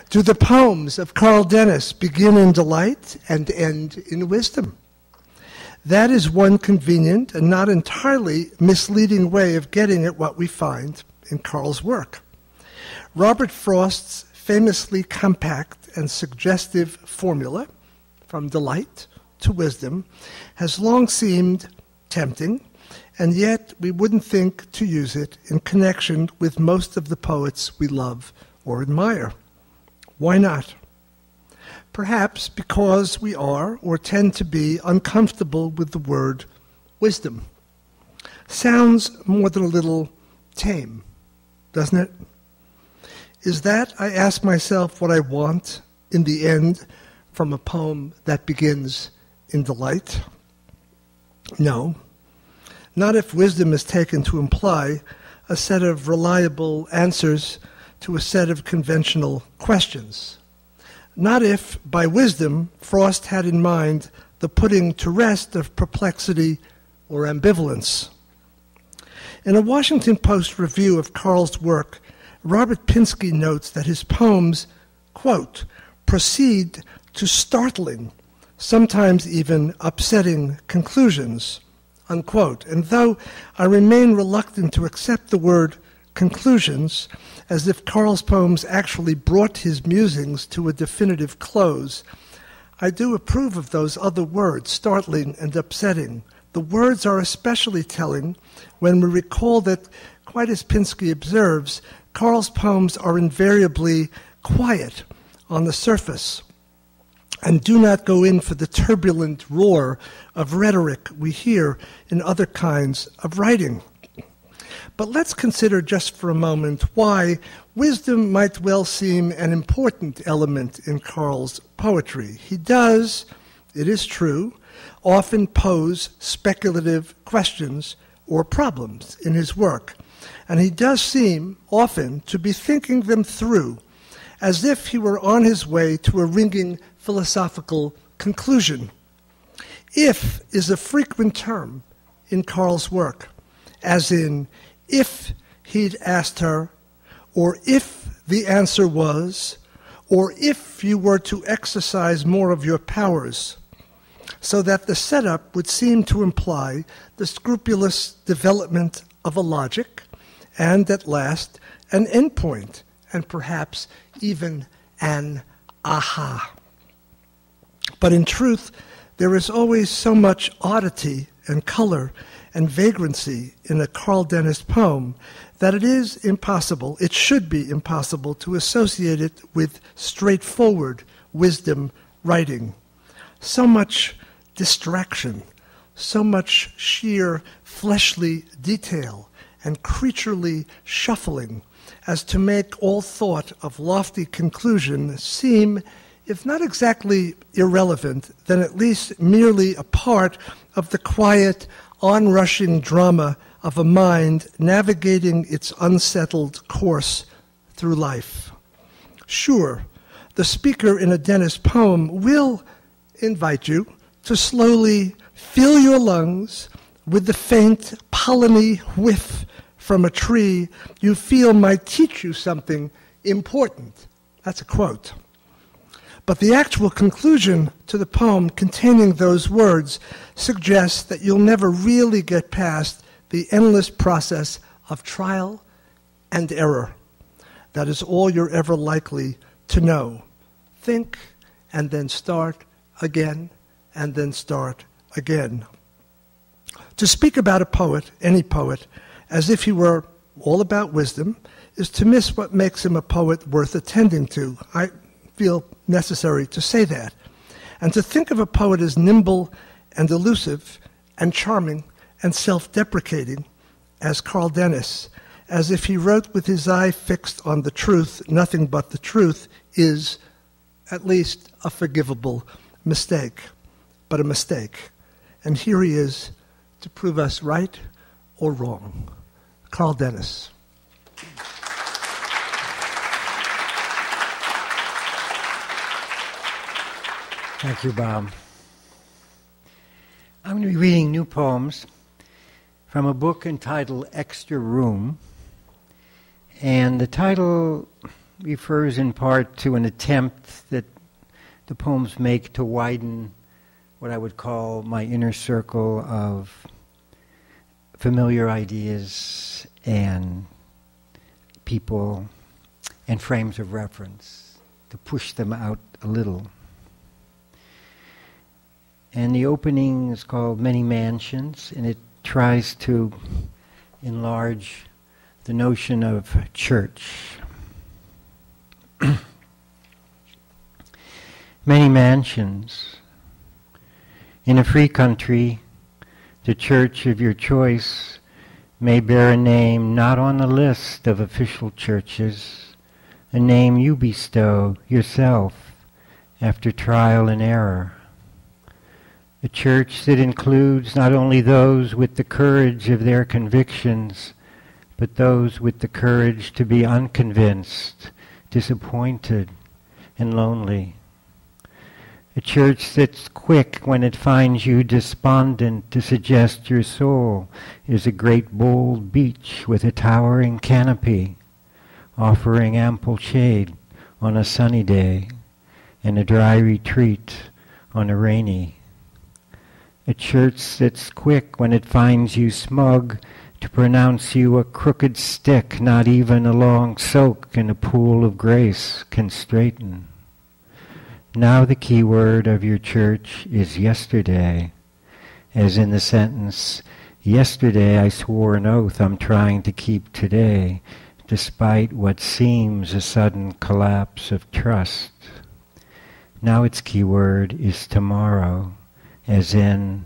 Do the poems of Carl Denis begin in delight and end in wisdom? That is one convenient and not entirely misleading way of getting at what we find in Carl's work. Robert Frost's famously compact and suggestive formula, from delight to wisdom, has long seemed tempting, and yet we wouldn't think to use it in connection with most of the poets we love or admire. Why not? Perhaps because we are, or tend to be, uncomfortable with the word wisdom. Sounds more than a little tame, doesn't it? Is that, I ask myself, what I want in the end from a poem that begins in delight? No. Not if wisdom is taken to imply a set of reliable answers to a set of conventional questions. Not if, by wisdom, Frost had in mind the putting to rest of perplexity or ambivalence. In a Washington Post review of Carl's work, Robert Pinsky notes that his poems, quote, proceed to startling, sometimes even upsetting conclusions, unquote. And though I remain reluctant to accept the word conclusions, as if Carl's poems actually brought his musings to a definitive close, I do approve of those other words, startling and upsetting. The words are especially telling when we recall that, quite as Pinsky observes, Carl's poems are invariably quiet on the surface and do not go in for the turbulent roar of rhetoric we hear in other kinds of writing. But let's consider just for a moment why wisdom might well seem an important element in Carl's poetry. He does, it is true, often pose speculative questions or problems in his work, and he does seem often to be thinking them through as if he were on his way to a ringing philosophical conclusion. If is a frequent term in Carl's work, as in, if he'd asked her, or if the answer was, or if you were to exercise more of your powers, so that the setup would seem to imply the scrupulous development of a logic, and at last an endpoint, and perhaps even an aha. But in truth, there is always so much oddity and color and vagrancy in a Carl Denis poem that it is impossible, it should be impossible, to associate it with straightforward wisdom writing. So much distraction, so much sheer fleshly detail and creaturely shuffling as to make all thought of lofty conclusion seem, if not exactly irrelevant, then at least merely a part of the quiet, onrushing drama of a mind navigating its unsettled course through life. Sure, the speaker in a Denis poem will invite you to slowly fill your lungs with the faint polleny whiff from a tree you feel might teach you something important. That's a quote. But the actual conclusion to the poem containing those words suggests that you'll never really get past the endless process of trial and error. That is all you're ever likely to know. Think and then start again and then start again. To speak about a poet, any poet, as if he were all about wisdom, is to miss what makes him a poet worth attending to. I feel necessary to say that. And to think of a poet as nimble and elusive and charming and self-deprecating as Carl Denis, as if he wrote with his eye fixed on the truth, nothing but the truth, is at least a forgivable mistake, but a mistake. And here he is to prove us right or wrong. Carl Denis. Thank you, Bob. I'm going to be reading new poems from a book entitled Extra Room. And the title refers in part to an attempt that the poems make to widen what I would call my inner circle of familiar ideas and people and frames of reference, to push them out a little. And the opening is called Many Mansions, and it tries to enlarge the notion of church. Many mansions. In a free country, the church of your choice may bear a name not on the list of official churches, a name you bestow yourself after trial and error. A church that includes not only those with the courage of their convictions, but those with the courage to be unconvinced, disappointed, and lonely. A church that's quick when it finds you despondent to suggest your soul is a great bold beach with a towering canopy, offering ample shade on a sunny day and a dry retreat on a rainy. A church that's quick when it finds you smug to pronounce you a crooked stick not even a long soak in a pool of grace can straighten. Now the key word of your church is yesterday, as in the sentence, yesterday I swore an oath I'm trying to keep today, despite what seems a sudden collapse of trust. Now its key word is tomorrow, as in,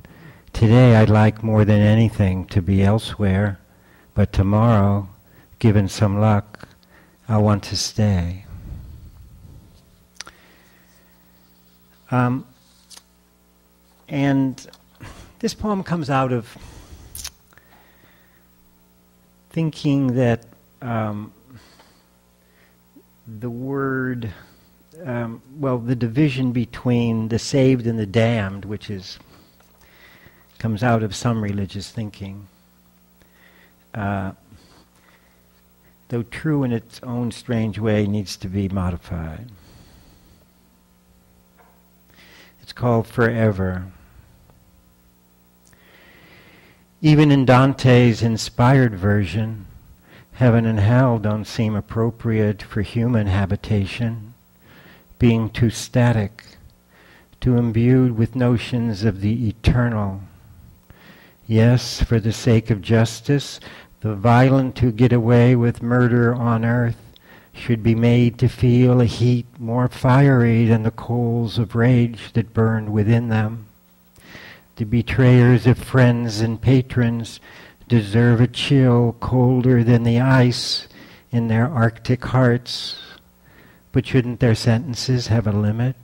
today I'd like more than anything to be elsewhere, but tomorrow, given some luck, I want to stay. And this poem comes out of thinking that the word, the division between the saved and the damned, which comes out of some religious thinking, though true in its own strange way, needs to be modified. It's called Forever. Even in Dante's inspired version, heaven and hell don't seem appropriate for human habitation, being too static, too imbued with notions of the eternal. Yes, for the sake of justice, the violent who get away with murder on earth should be made to feel a heat more fiery than the coals of rage that burned within them. The betrayers of friends and patrons deserve a chill colder than the ice in their Arctic hearts. But shouldn't their sentences have a limit?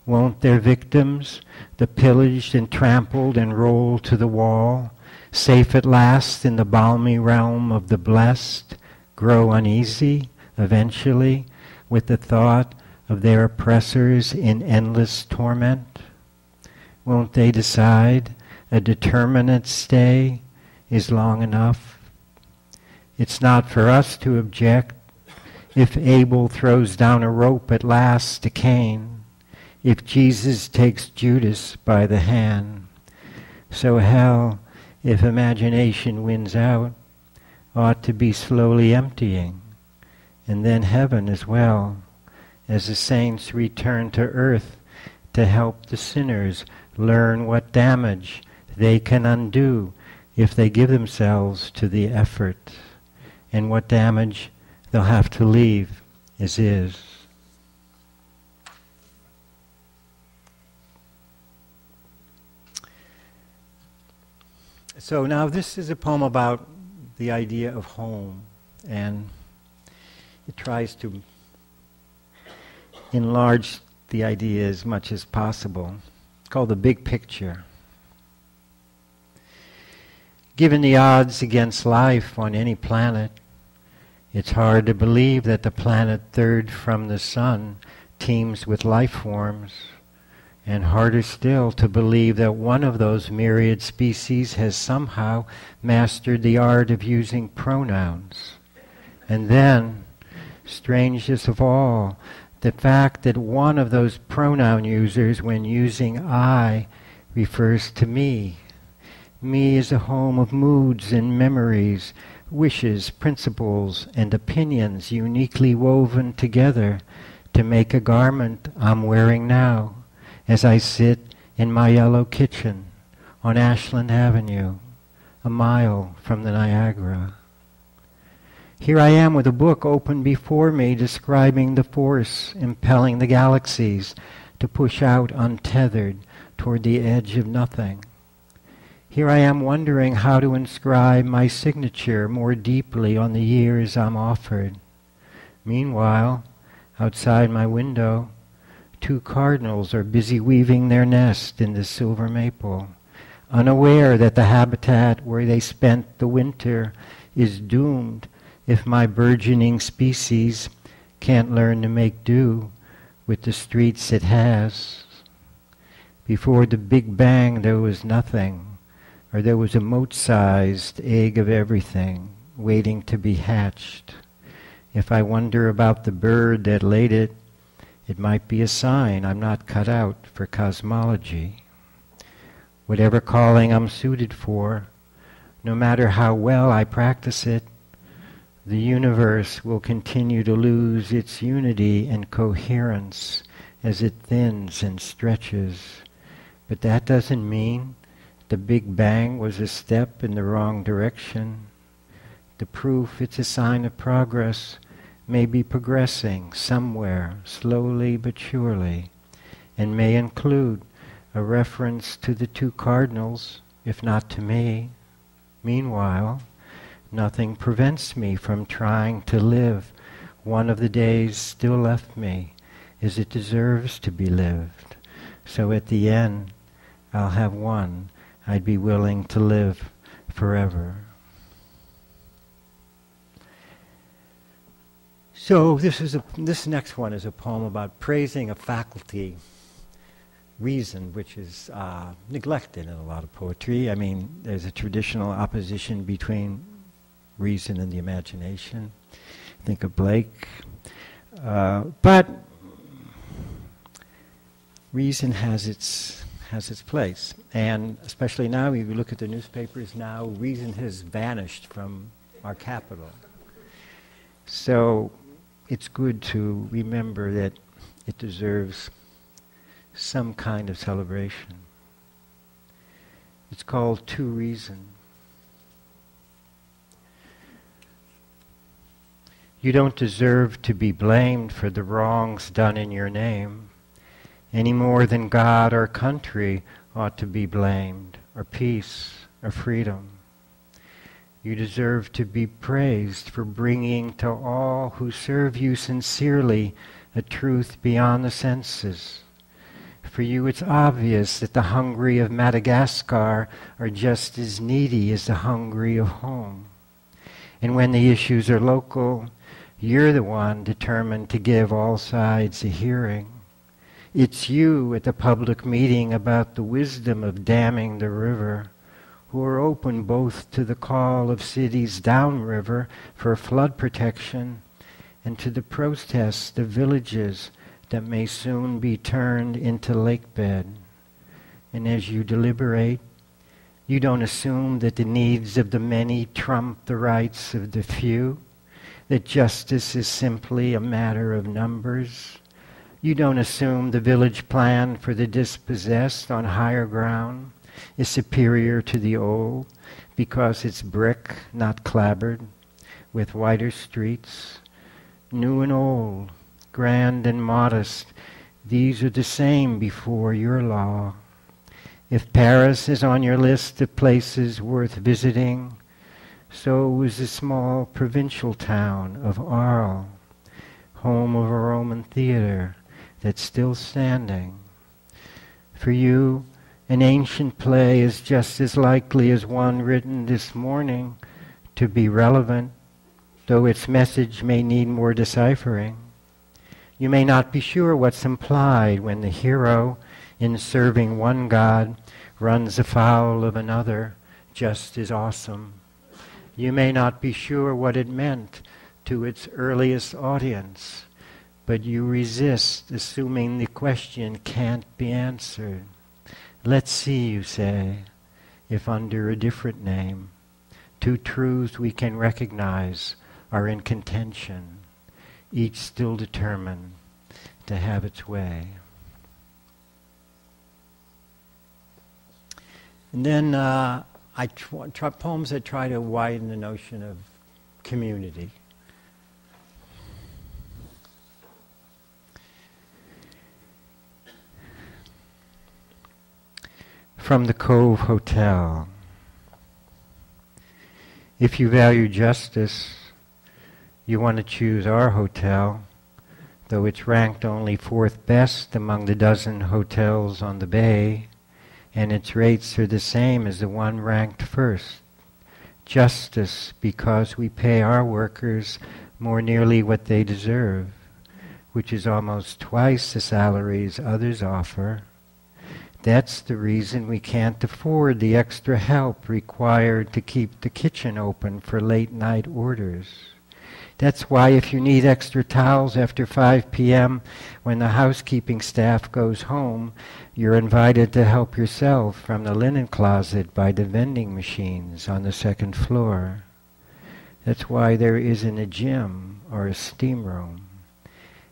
Won't their victims, the pillaged and trampled and rolled to the wall, safe at last in the balmy realm of the blessed, grow uneasy eventually with the thought of their oppressors in endless torment? Won't they decide a determinate stay is long enough? It's not for us to object if Abel throws down a rope at last to Cain, if Jesus takes Judas by the hand. So hell, if imagination wins out, ought to be slowly emptying, and then heaven as well, as the saints return to earth to help the sinners learn what damage they can undo if they give themselves to the effort, and what damage they'll have to leave as is. So now this is a poem about the idea of home, and it tries to enlarge the idea as much as possible. It's called The Big Picture. Given the odds against life on any planet, it's hard to believe that the planet third from the sun teems with life forms, and harder still to believe that one of those myriad species has somehow mastered the art of using pronouns. And then, Strangest of all, the fact that one of those pronoun users, when using I, refers to me. Me is a home of moods and memories, wishes, principles, and opinions uniquely woven together to make a garment I'm wearing now as I sit in my yellow kitchen on Ashland Avenue, a mile from the Niagara. Here I am with a book open before me describing the force impelling the galaxies to push out untethered toward the edge of nothing. Here I am wondering how to inscribe my signature more deeply on the years I'm offered. Meanwhile, outside my window, 2 cardinals are busy weaving their nest in the silver maple, unaware that the habitat where they spent the winter is doomed if my burgeoning species can't learn to make do with the streets it has. Before the Big Bang there was nothing, or there was a mote-sized egg of everything waiting to be hatched. If I wonder about the bird that laid it, it might be a sign I'm not cut out for cosmology. Whatever calling I'm suited for, no matter how well I practice it, the universe will continue to lose its unity and coherence as it thins and stretches. But that doesn't mean the Big Bang was a step in the wrong direction. The proof it's a sign of progress may be progressing somewhere, slowly but surely, and may include a reference to the 2 cardinals, if not to me. Meanwhile, nothing prevents me from trying to live one of the days still left me as it deserves to be lived. So at the end, I'll have one I'd be willing to live forever. So this next one is a poem about praising a faculty, reason, which is neglected in a lot of poetry. I mean, there's a traditional opposition between reason and the imagination. Think of Blake. But reason has its place. And especially now, if you look at the newspapers now, reason has vanished from our capital. So it's good to remember that it deserves some kind of celebration. It's called To Reason. You don't deserve to be blamed for the wrongs done in your name, any more than God or country ought to be blamed, or peace, or freedom. You deserve to be praised for bringing to all who serve you sincerely a truth beyond the senses. For you it's obvious that the hungry of Madagascar are just as needy as the hungry of home. And when the issues are local, you're the one determined to give all sides a hearing. It's you at the public meeting about the wisdom of damming the river, who are open both to the call of cities downriver for flood protection and to the protests of villages that may soon be turned into lake bed. And as you deliberate, you don't assume that the needs of the many trump the rights of the few, that justice is simply a matter of numbers. You don't assume the village plan for the dispossessed on higher ground is superior to the old because it's brick, not clapboard, with wider streets. New and old, grand and modest, these are the same before your law. If Paris is on your list of places worth visiting, so is the small provincial town of Arles, home of a Roman theater that's still standing. For you, an ancient play is just as likely as one written this morning to be relevant, though its message may need more deciphering. You may not be sure what's implied when the hero, in serving one god, runs afoul of another just as awesome. You may not be sure what it meant to its earliest audience, but you resist, assuming the question can't be answered. Let's see, you say, if under a different name, two truths we can recognize are in contention, each still determined to have its way. And then poems that try to widen the notion of community. From the Cove Hotel. If you value justice, you want to choose our hotel, though it's ranked only fourth best among the dozen hotels on the bay, and its rates are the same as the one ranked first. Justice, because we pay our workers more nearly what they deserve, which is almost twice the salaries others offer. That's the reason we can't afford the extra help required to keep the kitchen open for late night orders. That's why if you need extra towels after 5 p.m. when the housekeeping staff goes home, you're invited to help yourself from the linen closet by the vending machines on the second floor. That's why there isn't a gym or a steam room.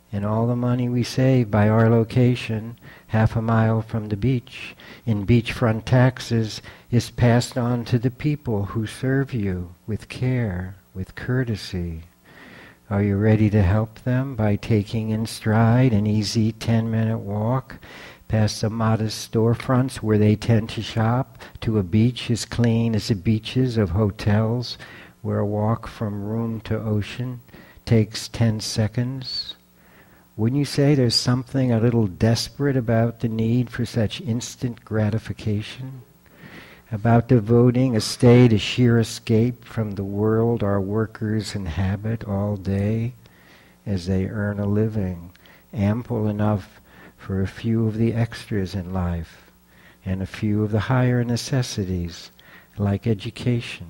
And all the money we save by our location, half a mile from the beach, in beachfront taxes, is passed on to the people who serve you with care, with courtesy. Are you ready to help them by taking in stride an easy 10-minute walk past the modest storefronts where they tend to shop to a beach as clean as the beaches of hotels where a walk from room to ocean takes 10 seconds? Wouldn't you say there's something a little desperate about the need for such instant gratification? About devoting a stay to sheer escape from the world our workers inhabit all day as they earn a living, ample enough for a few of the extras in life and a few of the higher necessities, like education.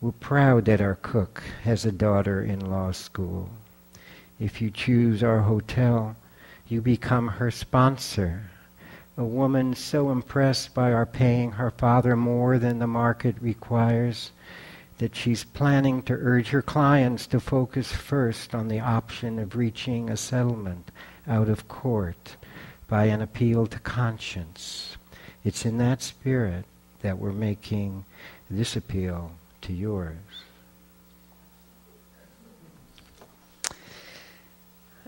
We're proud that our cook has a daughter in law school. If you choose our hotel, you become her sponsor. A woman so impressed by our paying her father more than the market requires that she's planning to urge her clients to focus first on the option of reaching a settlement out of court by an appeal to conscience. It's in that spirit that we're making this appeal to yours.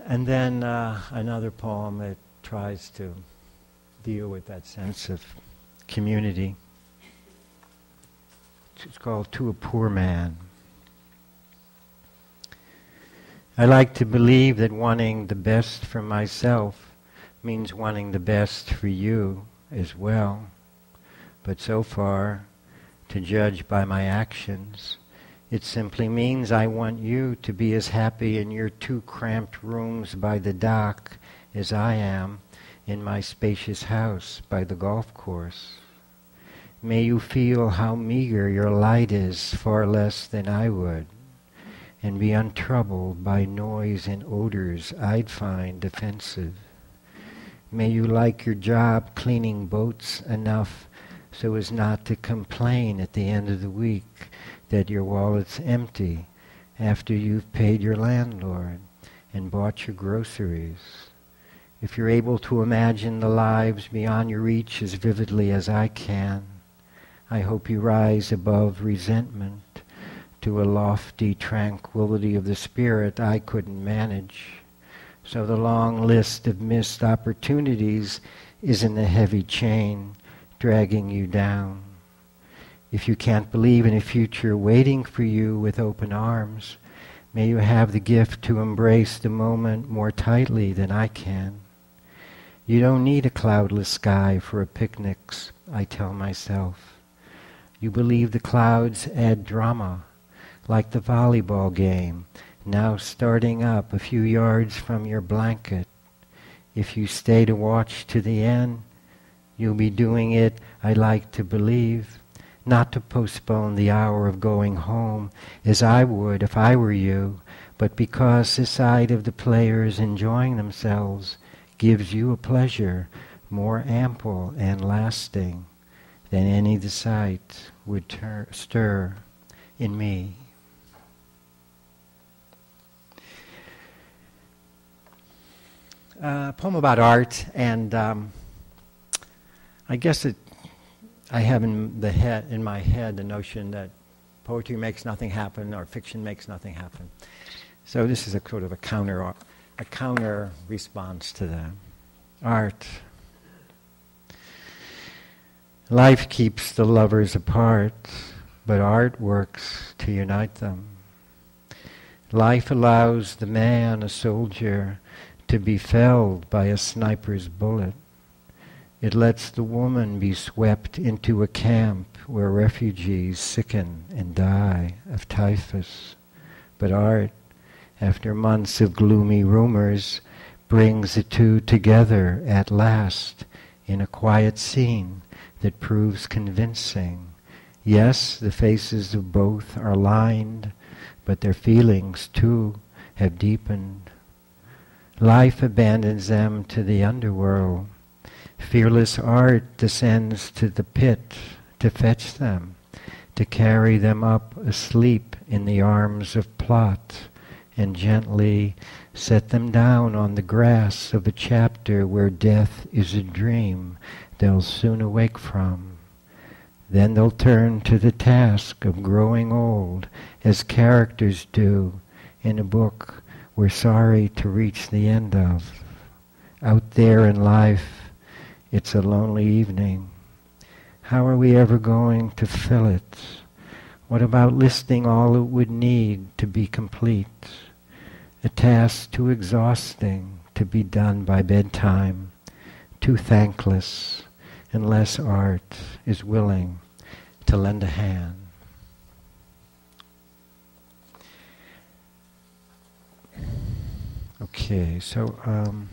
And then another poem that tries to deal with that sense of community. It's called To a Poor Man. I like to believe that wanting the best for myself means wanting the best for you as well. But so far, to judge by my actions, it simply means I want you to be as happy in your 2 cramped rooms by the dock as I am in my spacious house by the golf course. May you feel how meager your light is, far less than I would, and be untroubled by noise and odors I'd find offensive. May you like your job cleaning boats enough so as not to complain at the end of the week that your wallet's empty after you've paid your landlord and bought your groceries. If you're able to imagine the lives beyond your reach as vividly as I can, I hope you rise above resentment to a lofty tranquility of the spirit I couldn't manage, so the long list of missed opportunities isn't a heavy chain dragging you down. If you can't believe in a future waiting for you with open arms, may you have the gift to embrace the moment more tightly than I can. You don't need a cloudless sky for a picnics, I tell myself. You believe the clouds add drama, like the volleyball game, now starting up a few yards from your blanket. If you stay to watch to the end, you'll be doing it, I like to believe, not to postpone the hour of going home, as I would if I were you, but because the sight of the players enjoying themselves gives you a pleasure more ample and lasting than any the sight would stir in me. A poem about art, and I guess I have in my head the notion that poetry makes nothing happen or fiction makes nothing happen. So this is a sort of a counter response to that. Art. Life keeps the lovers apart, but art works to unite them. Life allows the man, a soldier, to be felled by a sniper's bullet. It lets the woman be swept into a camp where refugees sicken and die of typhus. But art, after months of gloomy rumors, brings the two together at last in a quiet scene that proves convincing. Yes, the faces of both are lined, but their feelings too have deepened. Life abandons them to the underworld. Fearless art descends to the pit to fetch them, to carry them up asleep in the arms of plot, and gently set them down on the grass of a chapter where death is a dream they'll soon awake from. Then they'll turn to the task of growing old, as characters do in a book we're sorry to reach the end of. Out there in life, it's a lonely evening. How are we ever going to fill it? What about listing all it would need to be complete? A task too exhausting to be done by bedtime, too thankless, unless art is willing to lend a hand. Okay, so I'm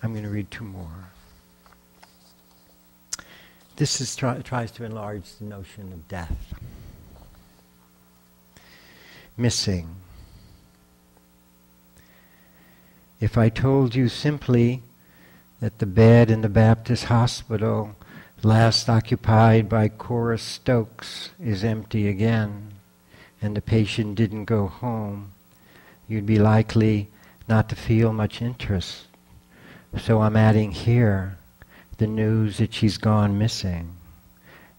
going to read two more. This tries to enlarge the notion of death. Missing. If I told you simply that the bed in the Baptist hospital last occupied by Cora Stokes is empty again, and the patient didn't go home, you'd be likely not to feel much interest. So I'm adding here the news that she's gone missing,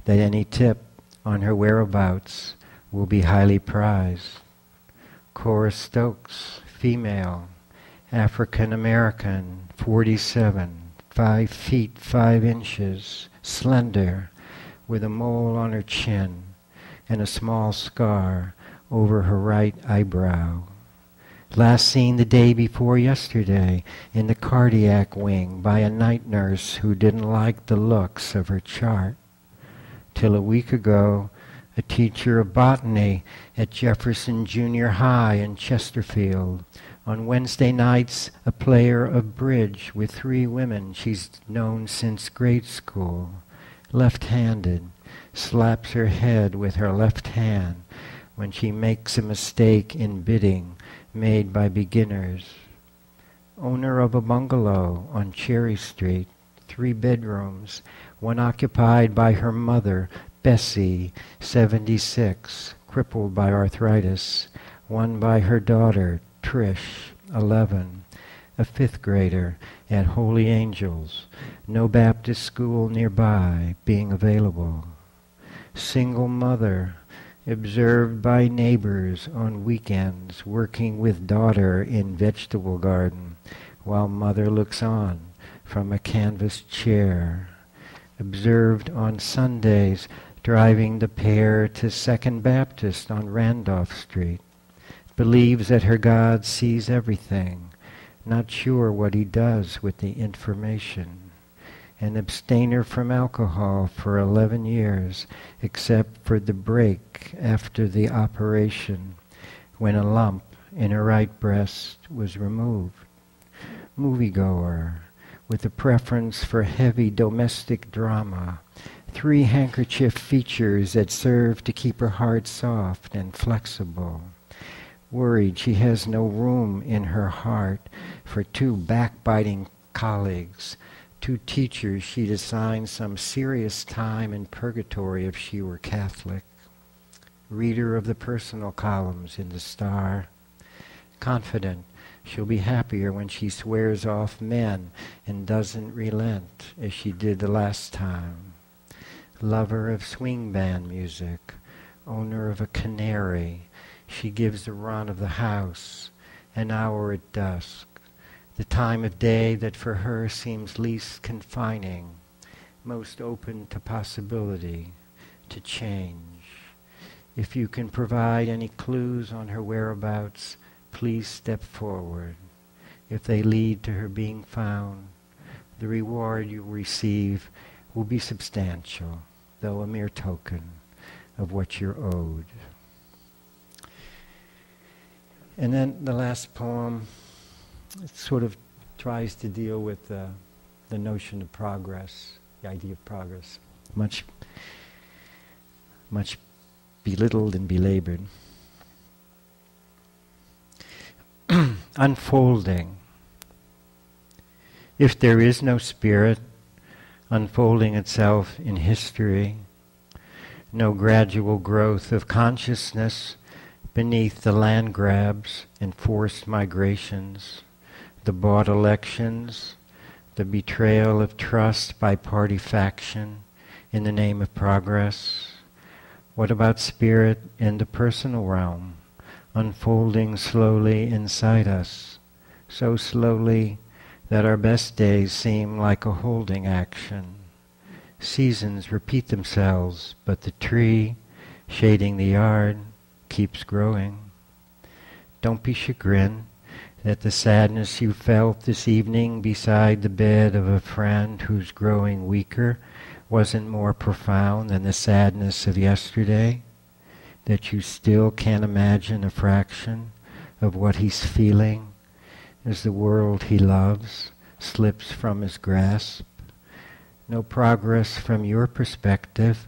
that any tip on her whereabouts will be highly prized. Cora Stokes, female, African American, 47, 5 feet 5 inches, slender, with a mole on her chin and a small scar over her right eyebrow. Last seen the day before yesterday in the cardiac wing by a night nurse who didn't like the looks of her chart. Till a week ago, a teacher of botany at Jefferson Junior High in Chesterfield. On Wednesday nights, a player of bridge with 3 women she's known since grade school. Left-handed, slaps her head with her left hand when she makes a mistake in bidding made by beginners. Owner of a bungalow on Cherry Street, 3 bedrooms, one occupied by her mother, Bessie, 76, crippled by arthritis, one by her daughter, Trish, 11, a 5th grader at Holy Angels, no Baptist school nearby being available. Single mother, observed by neighbors on weekends, working with daughter in vegetable garden, while mother looks on from a canvas chair. Observed on Sundays, driving the pair to 2nd Baptist on Randolph Street. Believes that her God sees everything, not sure what he does with the information. An abstainer from alcohol for 11 years, except for the break after the operation, when a lump in her right breast was removed. Moviegoer, with a preference for heavy domestic drama, 3 handkerchief features that serve to keep her heart soft and flexible. Worried she has no room in her heart for 2 backbiting colleagues, 2 teachers she'd assign some serious time in purgatory if she were Catholic. Reader of the personal columns in the Star. Confident she'll be happier when she swears off men and doesn't relent as she did the last time. Lover of swing band music, owner of a canary, she gives the run of the house, an hour at dusk, the time of day that for her seems least confining, most open to possibility, to change. If you can provide any clues on her whereabouts, please step forward. If they lead to her being found, the reward you receive will be substantial, though a mere token of what you're owed. And then the last poem, it sort of tries to deal with the notion of progress, the idea of progress, much belittled and belabored. Unfolding. If there is no spirit unfolding itself in history, no gradual growth of consciousness beneath the land grabs and forced migrations, the bought elections, the betrayal of trust by party faction in the name of progress, what about spirit in the personal realm, unfolding slowly inside us, so slowly that our best days seem like a holding action. Seasons repeat themselves, but the tree shading the yard keeps growing. Don't be chagrined that the sadness you felt this evening beside the bed of a friend who's growing weaker wasn't more profound than the sadness of yesterday, that you still can't imagine a fraction of what he's feeling as the world he loves slips from his grasp. No progress from your perspective,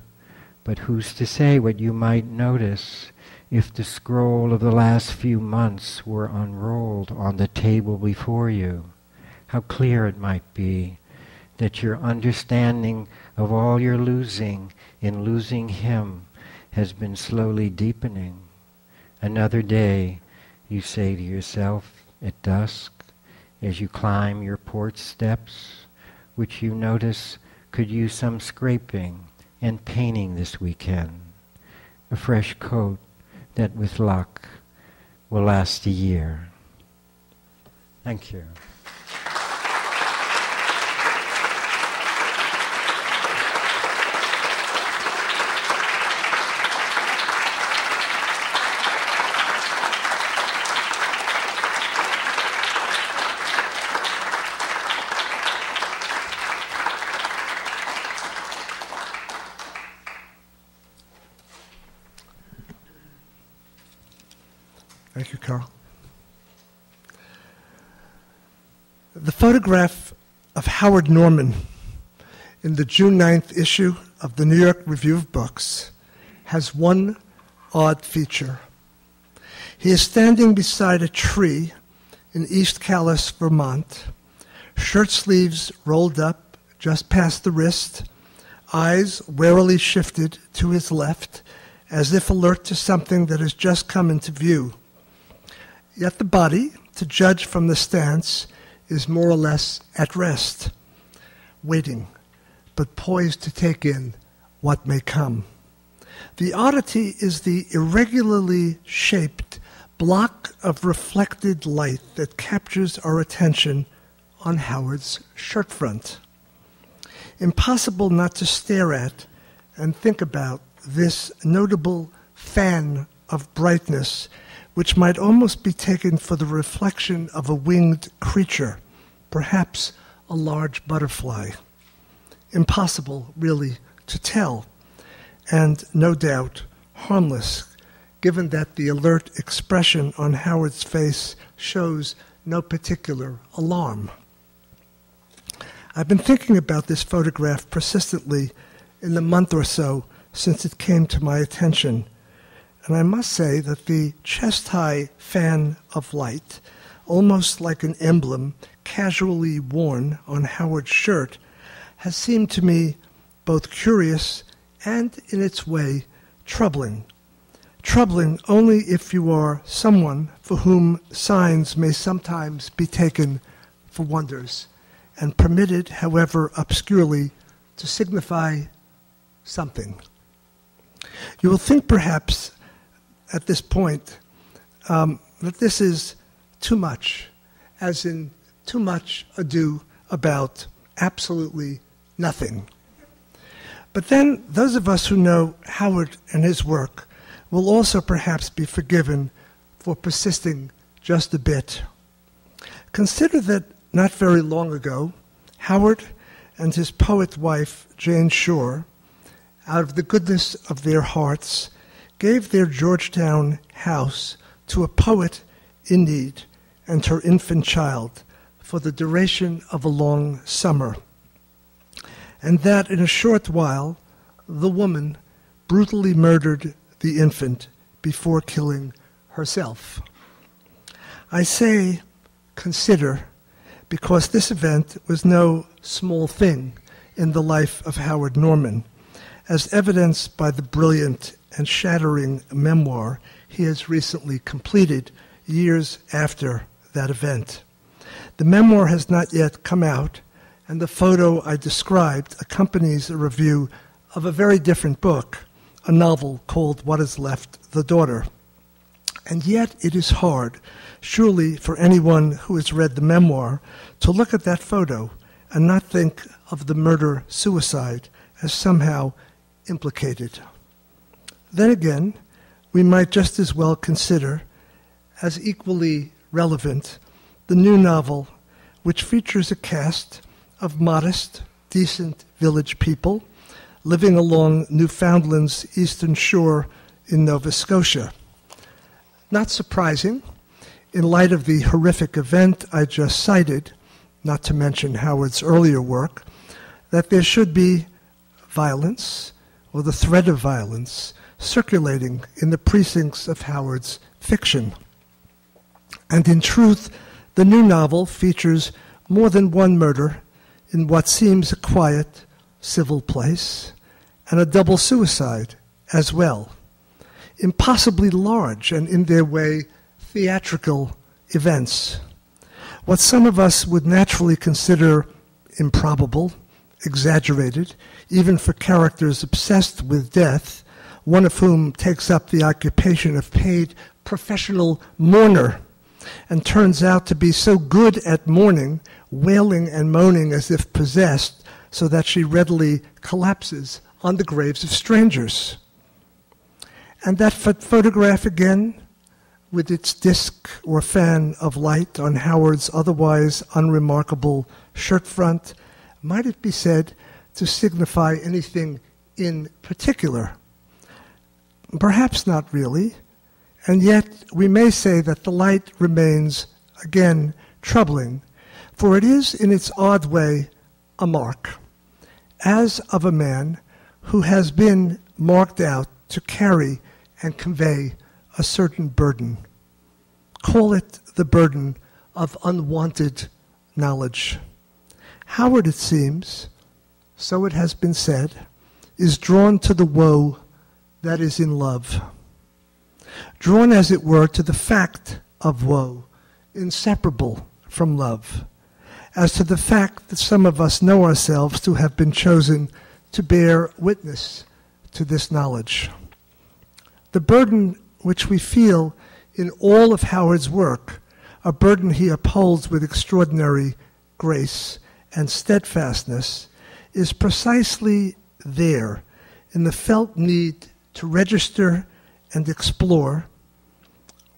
but who's to say what you might notice if the scroll of the last few months were unrolled on the table before you? How clear it might be that your understanding of all you're losing in losing him has been slowly deepening. Another day, you say to yourself at dusk, as you climb your porch steps, which you notice could use some scraping and painting this weekend. A fresh coat that with luck will last a year. Thank you. Thank you, Carl. The photograph of Howard Norman in the June 9th issue of the New York Review of Books has one odd feature. He is standing beside a tree in East Calais, Vermont, shirt sleeves rolled up just past the wrist, eyes warily shifted to his left, as if alert to something that has just come into view. Yet the body, to judge from the stance, is more or less at rest, waiting, but poised to take in what may come. The oddity is the irregularly shaped block of reflected light that captures our attention on Howard's shirt front. Impossible not to stare at and think about this notable fan of brightness, which might almost be taken for the reflection of a winged creature, perhaps a large butterfly. Impossible, really, to tell, and no doubt harmless, given that the alert expression on Howard's face shows no particular alarm. I've been thinking about this photograph persistently in the month or so since it came to my attention. And I must say that the chest-high fan of light, almost like an emblem casually worn on Howard's shirt, has seemed to me both curious and, in its way, troubling. Troubling only if you are someone for whom signs may sometimes be taken for wonders, and permitted, however obscurely, to signify something. You will think perhaps at this point that this is too much, as in too much ado about absolutely nothing. But then those of us who know Howard and his work will also perhaps be forgiven for persisting just a bit. Consider that not very long ago, Howard and his poet wife, Jane Shore, out of the goodness of their hearts, gave their Georgetown house to a poet in need and her infant child for the duration of a long summer. And that in a short while, the woman brutally murdered the infant before killing herself. I say consider because this event was no small thing in the life of Howard Norman, as evidenced by the brilliant and shattering memoir he has recently completed years after that event. The memoir has not yet come out, and the photo I described accompanies a review of a very different book, a novel called What Is Left the Daughter. And yet it is hard, surely for anyone who has read the memoir, to look at that photo and not think of the murder-suicide as somehow implicated. Then again, we might just as well consider, as equally relevant, the new novel, which features a cast of modest, decent village people living along Newfoundland's eastern shore in Nova Scotia. Not surprising, in light of the horrific event I just cited, not to mention Howard's earlier work, that there should be violence, or the threat of violence, circulating in the precincts of Howard's fiction. And in truth, the new novel features more than one murder in what seems a quiet, civil place, and a double suicide as well. Impossibly large and, in their way, theatrical events. What some of us would naturally consider improbable, exaggerated, even for characters obsessed with death, one of whom takes up the occupation of paid professional mourner and turns out to be so good at mourning, wailing and moaning as if possessed, so that she readily collapses on the graves of strangers. And that photograph again, with its disc or fan of light on Howard's otherwise unremarkable shirt front, might it be said to signify anything in particular? Perhaps not really, and yet we may say that the light remains, again, troubling, for it is in its odd way a mark, as of a man who has been marked out to carry and convey a certain burden. Call it the burden of unwanted knowledge. Howard, it seems, so it has been said, is drawn to the woe that is in love. Drawn, as it were, to the fact of woe, inseparable from love, as to the fact that some of us know ourselves to have been chosen to bear witness to this knowledge. The burden which we feel in all of Howard's work, a burden he upholds with extraordinary grace and steadfastness, is precisely there in the felt need to register and explore,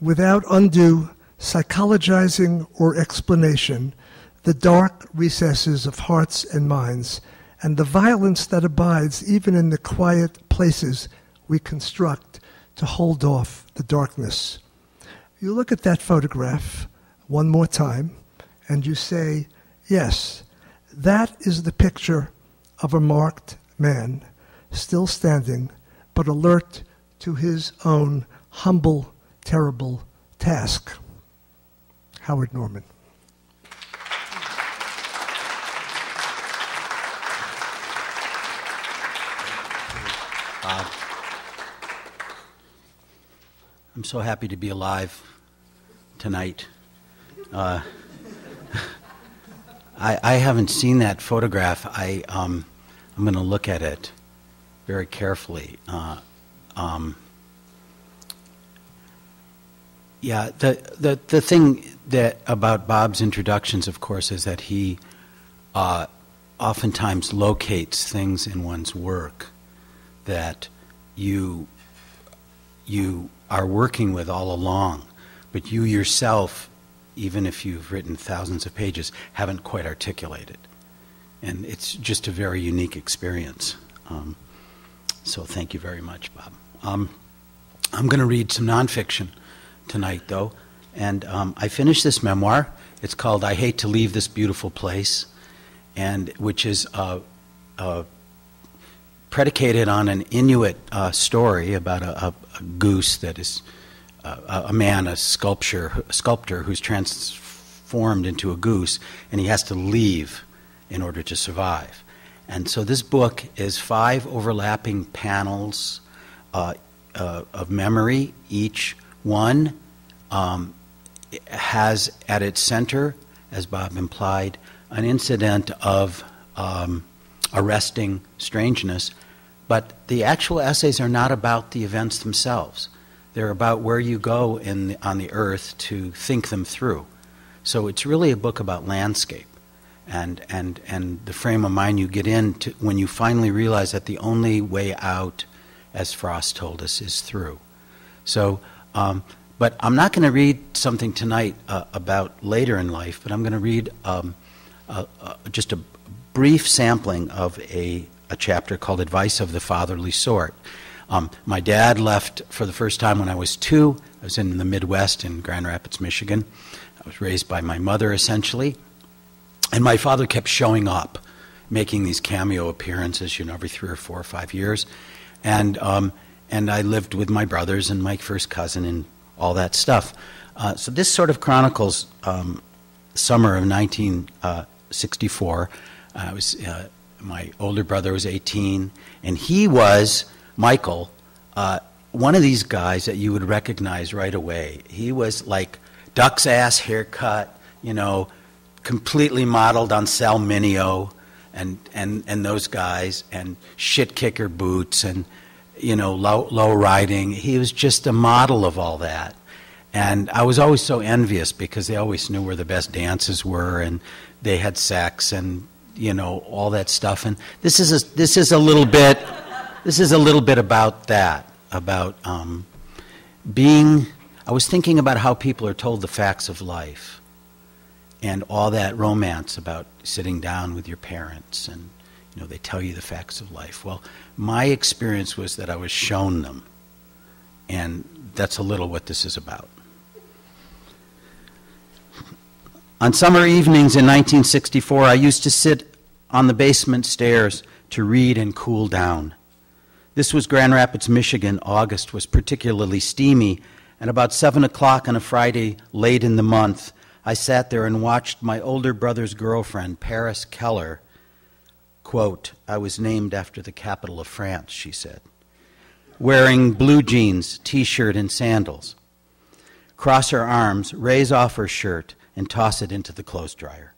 without undue psychologizing or explanation, the dark recesses of hearts and minds, and the violence that abides even in the quiet places we construct to hold off the darkness. You look at that photograph one more time, and you say, yes, that is the picture of a marked man, still standing, but alert to his own humble, terrible task. Howard Norman. Bob, I'm so happy to be alive tonight. I haven't seen that photograph. I'm going to look at it very carefully. Yeah, the thing that about Bob's introductions, of course, is that he oftentimes locates things in one's work that you are working with all along, but you yourself, even if you've written thousands of pages, haven't quite articulated. And it's just a very unique experience. So thank you very much, Bob. I'm going to read some nonfiction tonight, though. And I finished this memoir. It's called I Hate to Leave This Beautiful Place, and which is predicated on an Inuit story about a goose that is a sculptor who's transformed into a goose, and he has to leave in order to survive. And so this book is 5 overlapping panels of memory. Each one has at its center, as Bob implied, an incident of arresting strangeness. But the actual essays are not about the events themselves. They're about where you go on the earth to think them through. So it's really a book about landscape and the frame of mind you get in to, when you finally realize that the only way out, as Frost told us, is through. So, but I'm not going to read something tonight about later in life, but I'm going to read just a brief sampling of a chapter called Advice of the Fatherly Sort. My dad left for the first time when I was 2. I was in the Midwest in Grand Rapids, Michigan. I was raised by my mother, essentially. And my father kept showing up, making these cameo appearances, every 3 or 4 or 5 years. And I lived with my brothers and my first cousin and all that stuff. So this sort of chronicles summer of 1964. My older brother was 18, and he was, Michael, one of these guys that you would recognize right away. He was like duck's ass haircut, completely modeled on Sal Mineo and those guys, and shit kicker boots and, low riding. He was just a model of all that. And I was always so envious because they always knew where the best dances were, and they had sex and, all that stuff. And this is a little bit about that, about being. I was thinking about how people are told the facts of life, and all that romance about sitting down with your parents, and they tell you the facts of life. Well, my experience was that I was shown them, and that's a little what this is about. On summer evenings in 1964, I used to sit on the basement stairs to read and cool down. This was Grand Rapids, Michigan. August was particularly steamy, and about 7 o'clock on a Friday late in the month, I sat there and watched my older brother's girlfriend, Paris Keller, quote, "I was named after the capital of France," she said, wearing blue jeans, T-shirt, and sandals, cross her arms, raise off her shirt, and toss it into the clothes dryer.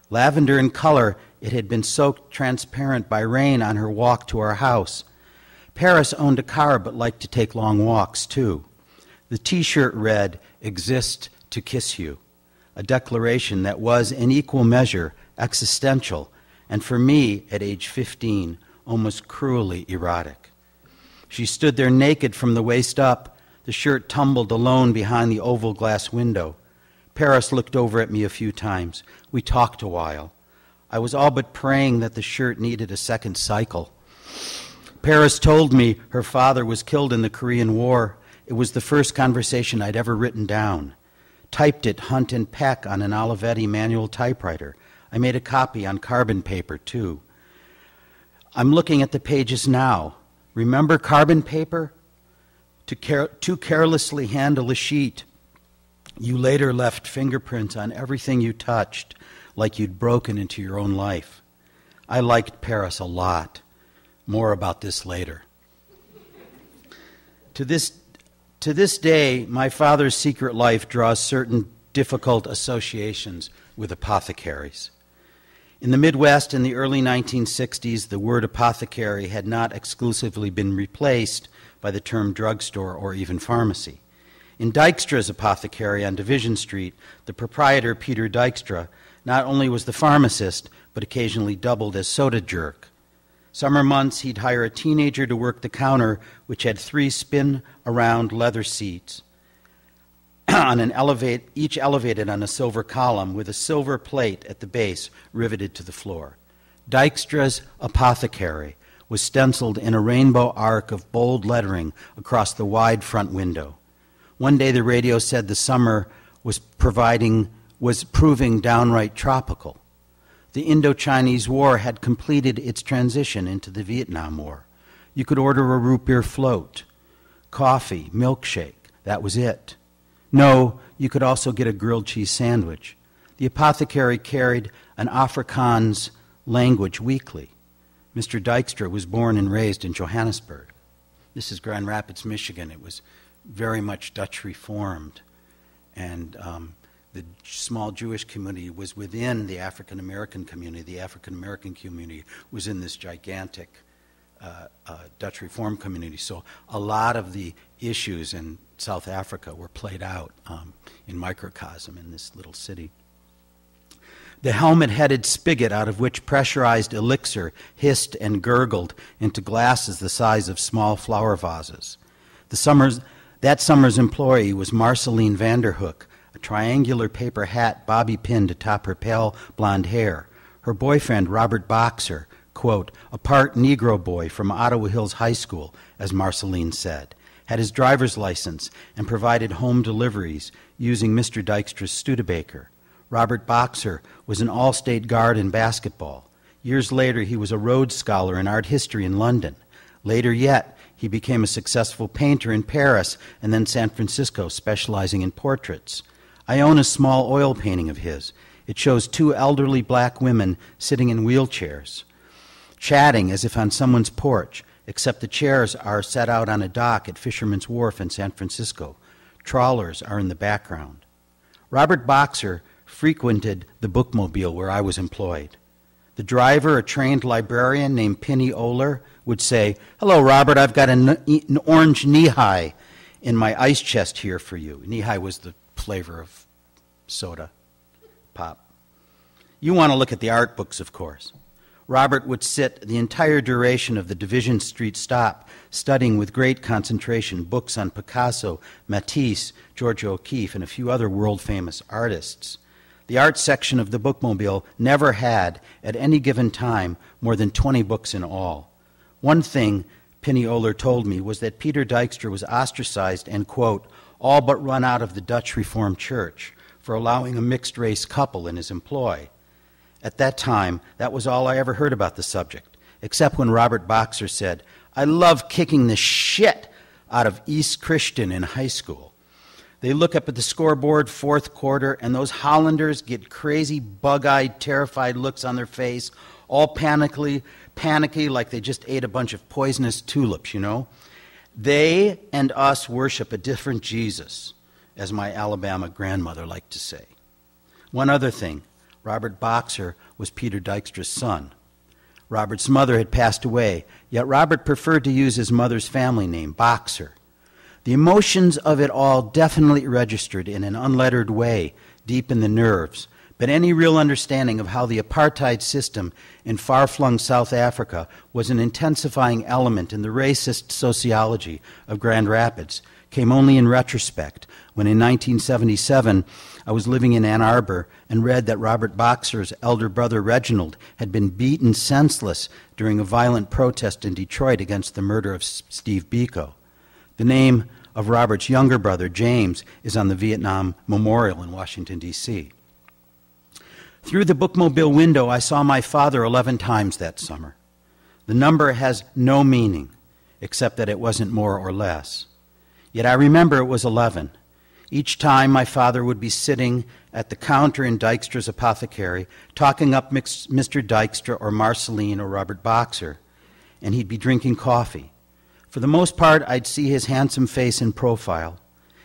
Lavender in color, it had been soaked transparent by rain on her walk to our house. Paris owned a car but liked to take long walks, too. The T-shirt read, "Exist to kiss you," a declaration that was, in equal measure, existential, and for me, at age 15, almost cruelly erotic. She stood there naked from the waist up, the shirt tumbled alone behind the oval glass window. Paris looked over at me a few times. We talked a while. I was all but praying that the shirt needed a second cycle. Paris told me her father was killed in the Korean War. It was the first conversation I'd ever written down. Typed it Hunt and Peck on an Olivetti manual typewriter. I made a copy on carbon paper, too. I'm looking at the pages now. Remember carbon paper? To carelessly handle a sheet. You later left fingerprints on everything you touched, like you'd broken into your own life. I liked Paris a lot. More about this later. To this day, my father's secret life draws certain difficult associations with apothecaries. In the Midwest in the early 1960s, the word apothecary had not exclusively been replaced by the term drugstore or even pharmacy. In Dykstra's Apothecary on Division Street, the proprietor, Peter Dykstra, not only was the pharmacist, but occasionally doubled as soda jerk. Summer months, he'd hire a teenager to work the counter, which had 3 spin-around leather seats, each elevated on a silver column with a silver plate at the base riveted to the floor. Dykstra's Apothecary was stenciled in a rainbow arc of bold lettering across the wide front window. One day the radio said the summer was proving downright tropical. The Indo-Chinese War had completed its transition into the Vietnam War. You could order a root beer float, coffee, milkshake. That was it. No, you could also get a grilled cheese sandwich. The apothecary carried an Afrikaans language weekly. Mr. Dykstra was born and raised in Johannesburg. This is Grand Rapids, Michigan. It was very much Dutch Reformed, and the small Jewish community was within the African American community. The African American community was in this gigantic Dutch Reform community. So a lot of the issues in South Africa were played out in microcosm in this little city. The helmet-headed spigot out of which pressurized elixir hissed and gurgled into glasses the size of small flower vases. That summer's employee was Marceline Vanderhook, a triangular paper hat bobby pinned atop her pale blonde hair. Her boyfriend, Robert Boxer, quote, a part Negro boy from Ottawa Hills High School, as Marceline said, had his driver's license and provided home deliveries using Mr. Dykstra's Studebaker. Robert Boxer was an all-state guard in basketball. Years later, he was a Rhodes Scholar in art history in London. Later yet, he became a successful painter in Paris and then San Francisco, specializing in portraits. I own a small oil painting of his. It shows 2 elderly black women sitting in wheelchairs, chatting as if on someone's porch, except the chairs are set out on a dock at Fisherman's Wharf in San Francisco. Trawlers are in the background. Robert Boxer frequented the bookmobile where I was employed. The driver, a trained librarian named Penny Oler, would say, "Hello, Robert, I've got an orange knee-high in my ice chest here for you." Knee-high was the flavor of soda, pop. You want to look at the art books, of course. Robert would sit the entire duration of the Division Street stop, studying with great concentration books on Picasso, Matisse, Georgia O'Keeffe, and a few other world-famous artists. The art section of the bookmobile never had, at any given time, more than 20 books in all. One thing Penny Oler told me was that Peter Dykstra was ostracized and, quote, all but run out of the Dutch Reformed Church for allowing a mixed-race couple in his employ. At that time, that was all I ever heard about the subject, except when Robert Boxer said, "I love kicking the shit out of East Christian in high school. They look up at the scoreboard, 4th quarter, and those Hollanders get crazy, bug-eyed, terrified looks on their face, all panicky like they just ate a bunch of poisonous tulips, you know. They and us worship a different Jesus," as my Alabama grandmother liked to say. One other thing, Robert Boxer was Peter Dykstra's son. Robert's mother had passed away, yet Robert preferred to use his mother's family name, Boxer. The emotions of it all definitely registered in an unlettered way deep in the nerves, but any real understanding of how the apartheid system in far-flung South Africa was an intensifying element in the racist sociology of Grand Rapids came only in retrospect, when in 1977 I was living in Ann Arbor and read that Robert Boxer's elder brother Reginald had been beaten senseless during a violent protest in Detroit against the murder of Steve Biko. The name of Robert's younger brother, James, is on the Vietnam Memorial in Washington, D.C. Through the bookmobile window, I saw my father 11 times that summer. The number has no meaning, except that it wasn't more or less. Yet I remember it was 11. Each time my father would be sitting at the counter in Dykstra's apothecary, talking up Mr. Dykstra or Marceline or Robert Boxer, and he'd be drinking coffee. For the most part, I'd see his handsome face in profile.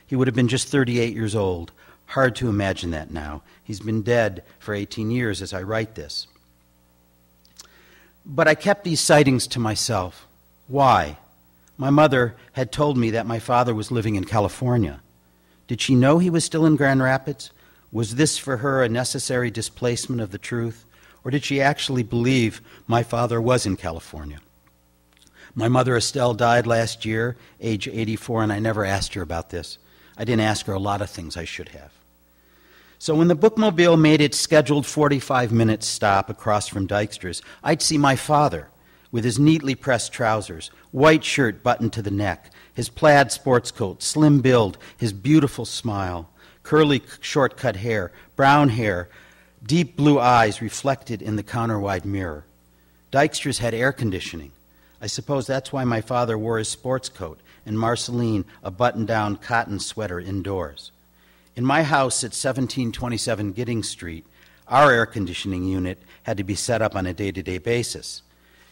He would have been just 38 years old. Hard to imagine that now. He's been dead for 18 years as I write this. But I kept these sightings to myself. Why? My mother had told me that my father was living in California. Did she know he was still in Grand Rapids? Was this for her a necessary displacement of the truth? Or did she actually believe my father was in California? My mother Estelle died last year, age 84, and I never asked her about this. I didn't ask her a lot of things I should have. So when the bookmobile made its scheduled 45-minute stop across from Dykstra's, I'd see my father with his neatly pressed trousers, white shirt buttoned to the neck, his plaid sports coat, slim build, his beautiful smile, curly short-cut hair, brown hair, deep blue eyes reflected in the counter-wide mirror. Dykstra's had air conditioning. I suppose that's why my father wore his sports coat and Marceline a button-down cotton sweater indoors. In my house at 1727 Giddings Street, our air conditioning unit had to be set up on a day-to-day basis.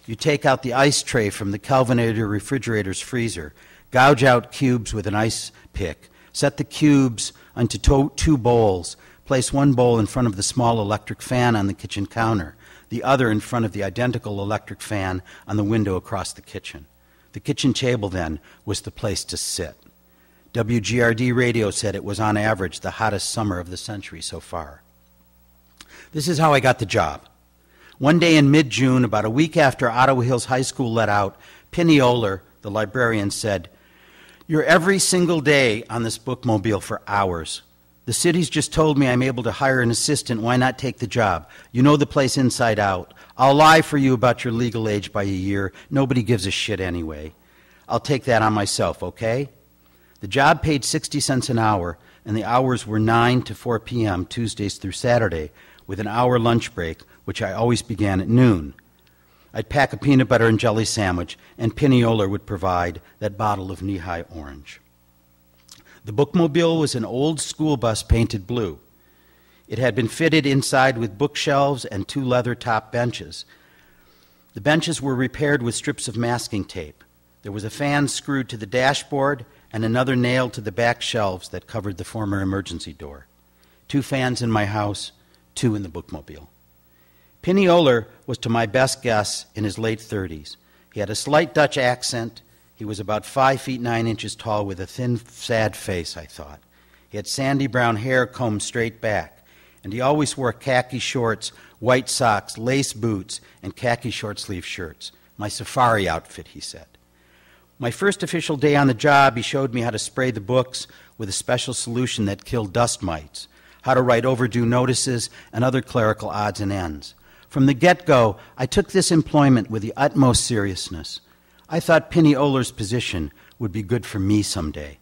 You take out the ice tray from the Kelvinator refrigerator's freezer, gouge out cubes with an ice pick, set the cubes onto two bowls, place one bowl in front of the small electric fan on the kitchen counter, the other in front of the identical electric fan on the window across the kitchen. The kitchen table, then, was the place to sit. WGRD radio said it was on average the hottest summer of the century so far. This is how I got the job. One day in mid-June, about a week after Ottawa Hills High School let out, Penny Oler, the librarian, said, "You're every single day on this bookmobile for hours. The city's just told me I'm able to hire an assistant. Why not take the job? You know the place inside out. I'll lie for you about your legal age by a year. Nobody gives a shit anyway. I'll take that on myself, okay?" The job paid 60 cents an hour, and the hours were 9 to 4 p.m., Tuesdays through Saturday, with an hour lunch break, which I always began at noon. I'd pack a peanut butter and jelly sandwich, and Penny Oler would provide that bottle of knee-high orange. The bookmobile was an old school bus painted blue. It had been fitted inside with bookshelves and 2 leather top benches. The benches were repaired with strips of masking tape. There was a fan screwed to the dashboard and another nailed to the back shelves that covered the former emergency door. 2 fans in my house, 2 in the bookmobile. Penny Oler was, to my best guess, in his late 30s. He had a slight Dutch accent. He was about 5 feet 9 inches tall with a thin, sad face, I thought. He had sandy brown hair combed straight back, and he always wore khaki shorts, white socks, lace boots, and khaki short-sleeve shirts. My safari outfit, he said. My first official day on the job, he showed me how to spray the books with a special solution that killed dust mites, how to write overdue notices, and other clerical odds and ends. From the get-go, I took this employment with the utmost seriousness. I thought Penny Oler's position would be good for me someday.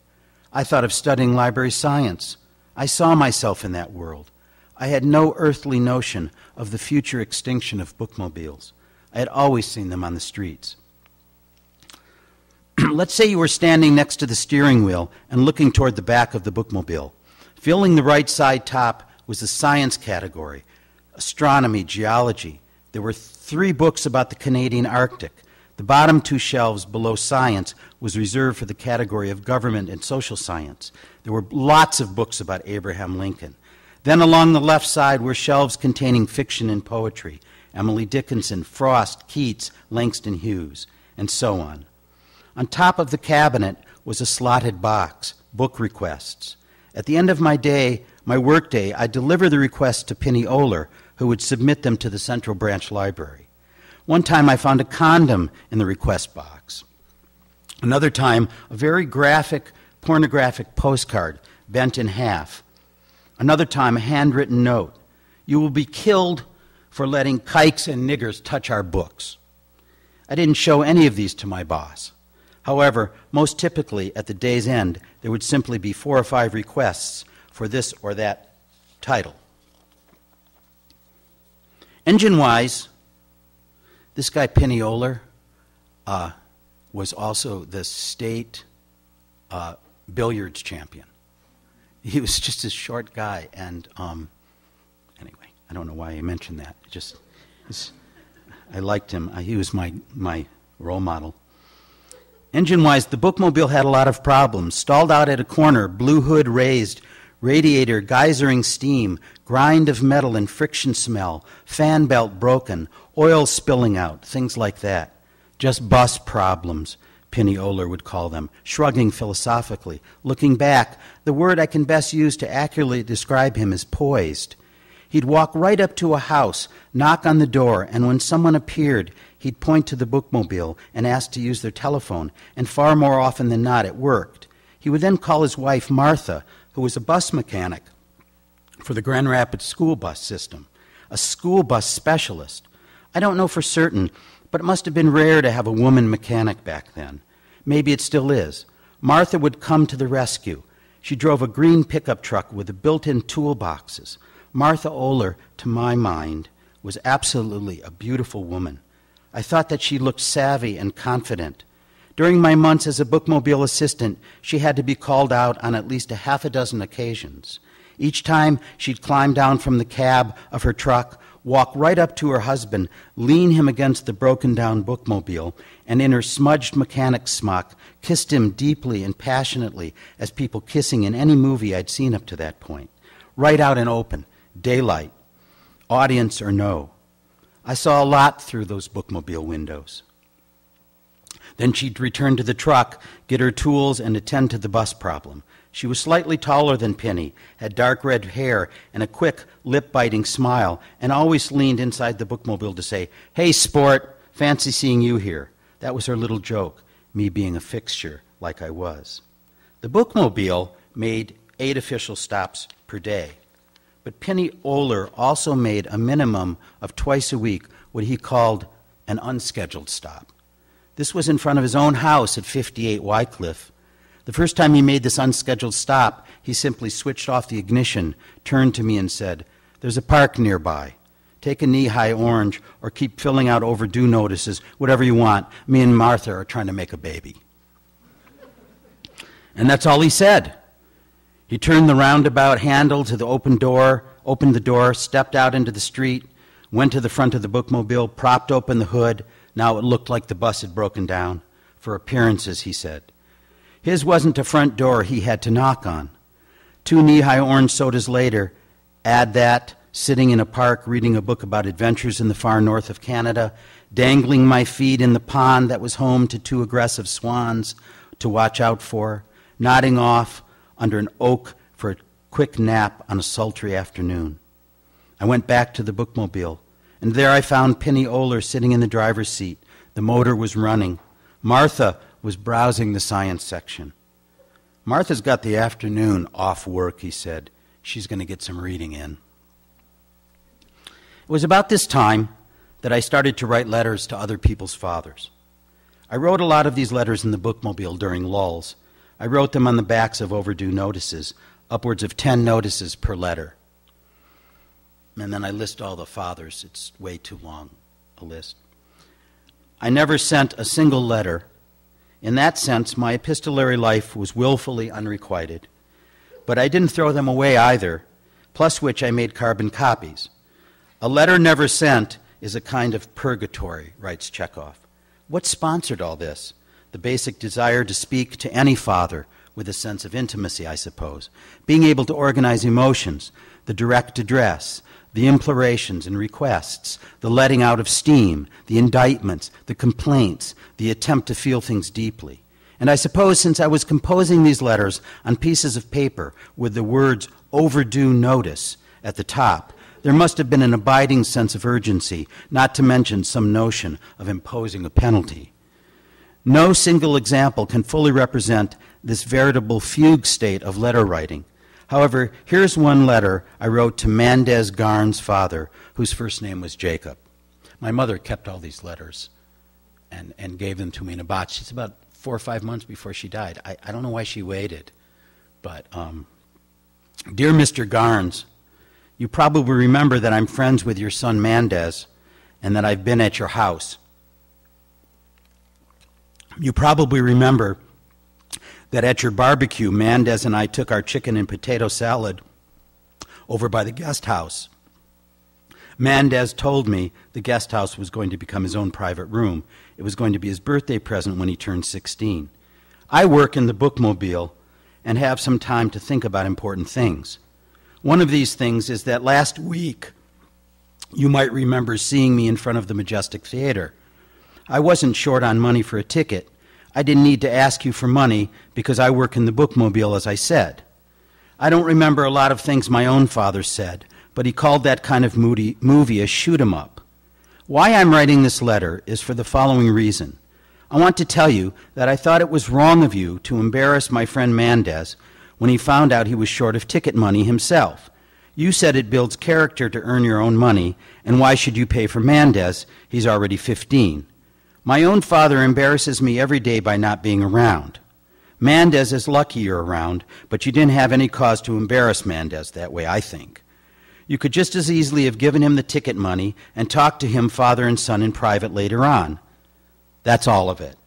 I thought of studying library science. I saw myself in that world. I had no earthly notion of the future extinction of bookmobiles. I had always seen them on the streets. Let's say you were standing next to the steering wheel and looking toward the back of the bookmobile. Filling the right side top was the science category, astronomy, geology. There were 3 books about the Canadian Arctic. The bottom 2 shelves below science was reserved for the category of government and social science. There were lots of books about Abraham Lincoln. Then along the left side were shelves containing fiction and poetry, Emily Dickinson, Frost, Keats, Langston Hughes, and so on. On top of the cabinet was a slotted box, book requests. At the end of my work day, I'd deliver the requests to Penny Oler, who would submit them to the Central Branch Library. One time I found a condom in the request box. Another time, a very graphic, pornographic postcard bent in half. Another time, a handwritten note. "You will be killed for letting kikes and niggers touch our books." I didn't show any of these to my boss. However, most typically, at the day's end, there would simply be 4 or 5 requests for this or that title. Engine-wise, this guy Penny Oler was also the state billiards champion. He was just a short guy, and anyway, I don't know why I mentioned that. I liked him. He was my role model. Engine-wise, the bookmobile had a lot of problems. Stalled out at a corner, blue hood raised, radiator geysering steam, grind of metal and friction smell, fan belt broken, oil spilling out, things like that. Just bus problems, Penny Oler would call them, shrugging philosophically. Looking back, the word I can best use to accurately describe him is poised. He'd walk right up to a house, knock on the door, and when someone appeared, he'd point to the bookmobile and ask to use their telephone, and far more often than not, it worked. He would then call his wife, Martha, who was a bus mechanic for the Grand Rapids school bus system, a school bus specialist. I don't know for certain, but it must have been rare to have a woman mechanic back then. Maybe it still is. Martha would come to the rescue. She drove a green pickup truck with the built-in toolboxes. Martha Oler, to my mind, was absolutely a beautiful woman. I thought that she looked savvy and confident. During my months as a bookmobile assistant, she had to be called out on at least a half a dozen occasions. Each time, she'd climb down from the cab of her truck, walk right up to her husband, lean him against the broken-down bookmobile, and in her smudged mechanic smock, kissed him deeply and passionately as people kissing in any movie I'd seen up to that point. Right out and open, daylight, audience or no. I saw a lot through those bookmobile windows. Then she'd return to the truck, get her tools, and attend to the bus problem. She was slightly taller than Penny, had dark red hair and a quick, lip-biting smile, and always leaned inside the bookmobile to say, "Hey, sport, fancy seeing you here." That was her little joke, me being a fixture like I was. The bookmobile made 8 official stops per day. But Penny Oler also made a minimum of twice a week what he called an unscheduled stop. This was in front of his own house at 58 Wycliffe. The first time he made this unscheduled stop, he simply switched off the ignition, turned to me and said, "There's a park nearby. Take a knee-high orange or keep filling out overdue notices, whatever you want. Me and Martha are trying to make a baby." And that's all he said. He turned the roundabout handle to the opened the door, stepped out into the street, went to the front of the bookmobile, propped open the hood. Now it looked like the bus had broken down. For appearances, he said. His wasn't a front door he had to knock on. 2 knee-high orange sodas later, add that, sitting in a park reading a book about adventures in the far north of Canada, dangling my feet in the pond that was home to 2 aggressive swans to watch out for, nodding off under an oak for a quick nap on a sultry afternoon. I went back to the bookmobile, and there I found Penny Oler sitting in the driver's seat. The motor was running. Martha was browsing the science section. "Martha's got the afternoon off work," he said. "She's going to get some reading in." It was about this time that I started to write letters to other people's fathers. I wrote a lot of these letters in the bookmobile during lulls. I wrote them on the backs of overdue notices, upwards of 10 notices per letter. And then I list all the fathers. It's way too long, a list. I never sent a single letter. In that sense, my epistolary life was willfully unrequited. But I didn't throw them away either, plus which I made carbon copies. A letter never sent is a kind of purgatory, writes Chekhov. What sponsored all this? The basic desire to speak to any father with a sense of intimacy, I suppose. Being able to organize emotions, the direct address, the implorations and requests, the letting out of steam, the indictments, the complaints, the attempt to feel things deeply. And I suppose since I was composing these letters on pieces of paper with the words "overdue notice" at the top, there must have been an abiding sense of urgency, not to mention some notion of imposing a penalty. No single example can fully represent this veritable fugue state of letter writing. However, here's one letter I wrote to Mandez Garn's father, whose first name was Jacob. My mother kept all these letters and gave them to me in a box. It's about 4 or 5 months before she died. I don't know why she waited. But, Dear Mr. Garns, you probably remember that I'm friends with your son Mandez and that I've been at your house. You probably remember that at your barbecue, Mendez and I took our chicken and potato salad over by the guest house. Mendez told me the guest house was going to become his own private room. It was going to be his birthday present when he turned 16. I work in the bookmobile and have some time to think about important things. One of these things is that last week, you might remember seeing me in front of the Majestic Theater. I wasn't short on money for a ticket. I didn't need to ask you for money because I work in the bookmobile, as I said. I don't remember a lot of things my own father said, but he called that kind of movie a shoot-'em-up. Why I'm writing this letter is for the following reason. I want to tell you that I thought it was wrong of you to embarrass my friend Mendez when he found out he was short of ticket money himself. You said it builds character to earn your own money, and why should you pay for Mendez? He's already 15. My own father embarrasses me every day by not being around. Mendez is lucky you're around, but you didn't have any cause to embarrass Mendez that way, I think. You could just as easily have given him the ticket money and talked to him, father and son, in private later on. That's all of it.